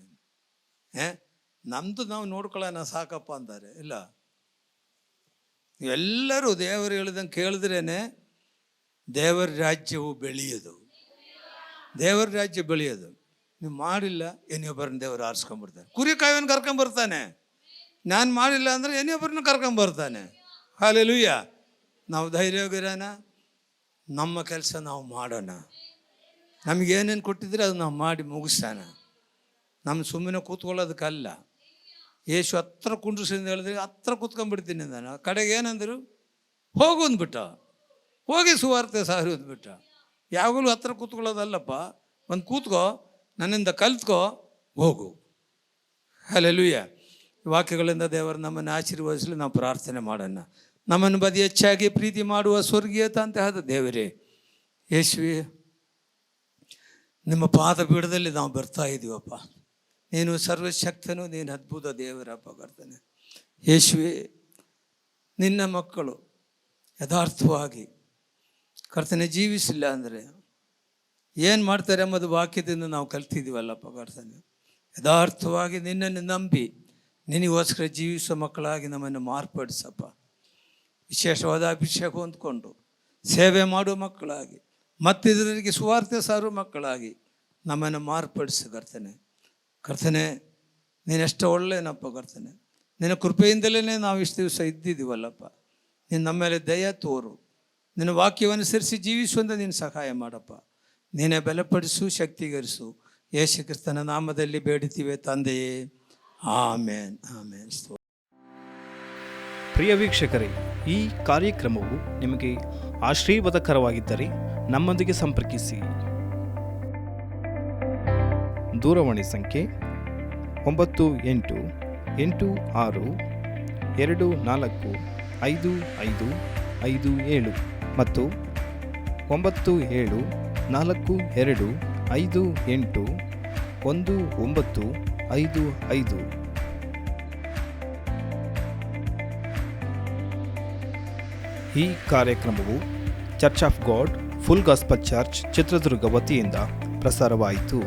ನಮ್ಮದು ನಾವು ನೋಡ್ಕೊಳ್ಳೋಣ ಸಾಕಪ್ಪ ಅಂತಾರೆ. ಇಲ್ಲ, ಎಲ್ಲರೂ ದೇವರು ಹೇಳಿದಂಗೆ ಕೇಳಿದ್ರೇ ದೇವರ ರಾಜ್ಯವು ಬೆಳೆಯೋದು. ದೇವರ ರಾಜ್ಯ ಬೆಳೆಯೋದು. ನೀವು ಮಾಡಿಲ್ಲ, ಏನಿಗೊಬ್ಬರನ್ನ ದೇವರು ಆರಿಸ್ಕೊಂಡ್ಬಿಡ್ತಾನೆ. ಕುರಿ ಕಾಯೋನು ಕರ್ಕೊಂಬರ್ತಾನೆ. ನಾನು ಮಾಡಿಲ್ಲ ಅಂದರೆ ಏನಿಗೊಬ್ಬರನ್ನ ಕರ್ಕೊಂಬರ್ತಾನೆ. ಹಲ್ಲೆಲೂಯಾ. ನಾವು ಧೈರ್ಯವಾಗಿರೋಣ, ನಮ್ಮ ಕೆಲಸ ನಾವು ಮಾಡೋಣ. ನಮಗೇನೇನು ಕೊಟ್ಟಿದ್ರೆ ಅದು ನಾವು ಮಾಡಿ ಮುಗಿಸೋಣ. ನಮ್ಮ ಸುಮ್ಮನೆ ಕೂತ್ಕೊಳ್ಳೋದಕ್ಕಲ್ಲ. ಯೇಸು ಹತ್ರ ಕುಂಡ್ರಿಸಿಂದ ಹೇಳಿದ್ರೆ ಹತ್ರ ಕೂತ್ಕೊಂಡ್ಬಿಡ್ತೀನಿ ನಾನು. ಕಡೆಗೆ ಏನಂದರು? ಹೋಗು ಅಂದ್ಬಿಟ್ಟ. ಹೋಗಿ ಸುವಾರ್ತೆ ಸಾರಿ ಅಂದ್ಬಿಟ್ಟ. ಯಾವಾಗಲೂ ಹತ್ರ ಕೂತ್ಕೊಳ್ಳೋದಲ್ಲಪ್ಪ. ಒಂದು ಕೂತ್ಕೋ, ನನ್ನಿಂದ ಕಲ್ತ್ಕೋ, ಹೋಗು. ಹಲ್ಲೆಲೂಯಾ. ವಾಕ್ಯಗಳಿಂದ ದೇವರು ನಮ್ಮನ್ನು ಆಶೀರ್ವದಿಸಲಿ. ನಾವು ಪ್ರಾರ್ಥನೆ ಮಾಡೋಣ. ನಮ್ಮನ್ನು ಬದಿ ಹೆಚ್ಚಾಗಿ ಪ್ರೀತಿ ಮಾಡುವ ಸ್ವರ್ಗೀಯ ತಂದೆಯಾದ ದೇವರೇ, ಯೇಸುವೆ, ನಿಮ್ಮ ಪಾದ ಪೀಠದಲ್ಲಿ ನಾವು ಬರ್ತಾ ಇದ್ದೀವಪ್ಪ. ನೀನು ಸರ್ವಶಕ್ತನು, ನೀನು ಅದ್ಭುತ ದೇವರಪ್ಪ ಕರ್ತನೆ. ಯೇಸುವೆ, ನಿನ್ನ ಮಕ್ಕಳು ಯಥಾರ್ಥವಾಗಿ ಕರ್ತನೆ ಜೀವಿಸಿಲ್ಲ ಅಂದರೆ ಏನು ಮಾಡ್ತಾರೆ ಎಂಬುದು ವಾಕ್ಯದಿಂದ ನಾವು ಕಲ್ತಿದ್ದೀವಲ್ಲಪ್ಪ ಕರ್ತನೆ. ಯಥಾರ್ಥವಾಗಿ ನಿನ್ನನ್ನು ನಂಬಿ ನಿನಗೋಸ್ಕರ ಜೀವಿಸುವ ಮಕ್ಕಳಾಗಿ ನಮ್ಮನ್ನು ಮಾರ್ಪಡಿಸಪ್ಪ. ವಿಶೇಷವಾದ ಅಭಿಷೇಕ ಹೊಂದ್ಕೊಂಡು ಸೇವೆ ಮಾಡುವ ಮಕ್ಕಳಾಗಿ, ಮತ್ತಿತರರಿಗೆ ಸುವಾರ್ತೆ ಸಾರುವ ಮಕ್ಕಳಾಗಿ ನಮ್ಮನ್ನು ಮಾರ್ಪಡಿಸು ಕರ್ತನೆ. ಕರ್ತನೆ, ನೀನೆಷ್ಟು ಒಳ್ಳೆಯನಪ್ಪ ಕರ್ತನೆ. ನಿನ್ನ ಕೃಪೆಯಿಂದಲೇ ನಾವು ಇಷ್ಟು ದಿವಸ ಇದ್ದಿದ್ದೀವಲ್ಲಪ್ಪ. ನೀನು ನಮ್ಮ ಮೇಲೆ ದಯ ತೋರು. ನಿನ್ನ ವಾಕ್ಯವನುಸರಿಸಿ ಜೀವಿಸುವಂತ ನೀನು ಸಹಾಯ ಮಾಡಪ್ಪ. ನೀನೇ ಬಲಪಡಿಸು, ಶಕ್ತಿಗರಿಸು. ಯೇಸು ಕ್ರಿಸ್ತನ ನಾಮದಲ್ಲಿ ಬೇಡುತ್ತೀವಿ ತಂದೆಯೇ, ಆಮೇನ್, ಆಮೇನ್. ಪ್ರಿಯ ವೀಕ್ಷಕರೇ, ಈ ಕಾರ್ಯಕ್ರಮವು ನಿಮಗೆ ಆಶೀರ್ವಾದಕರವಾಗಿದ್ದರೆ ನಮ್ಮೊಂದಿಗೆ ಸಂಪರ್ಕಿಸಿ. ದೂರವಾಣಿ ಸಂಖ್ಯೆ 9886245557 ಮತ್ತು 9742581955. ಈ ಕಾರ್ಯಕ್ರಮವು church of god full gospel church Chitradurga ವತಿಯಿಂದ ಪ್ರಸಾರವಾಯಿತು.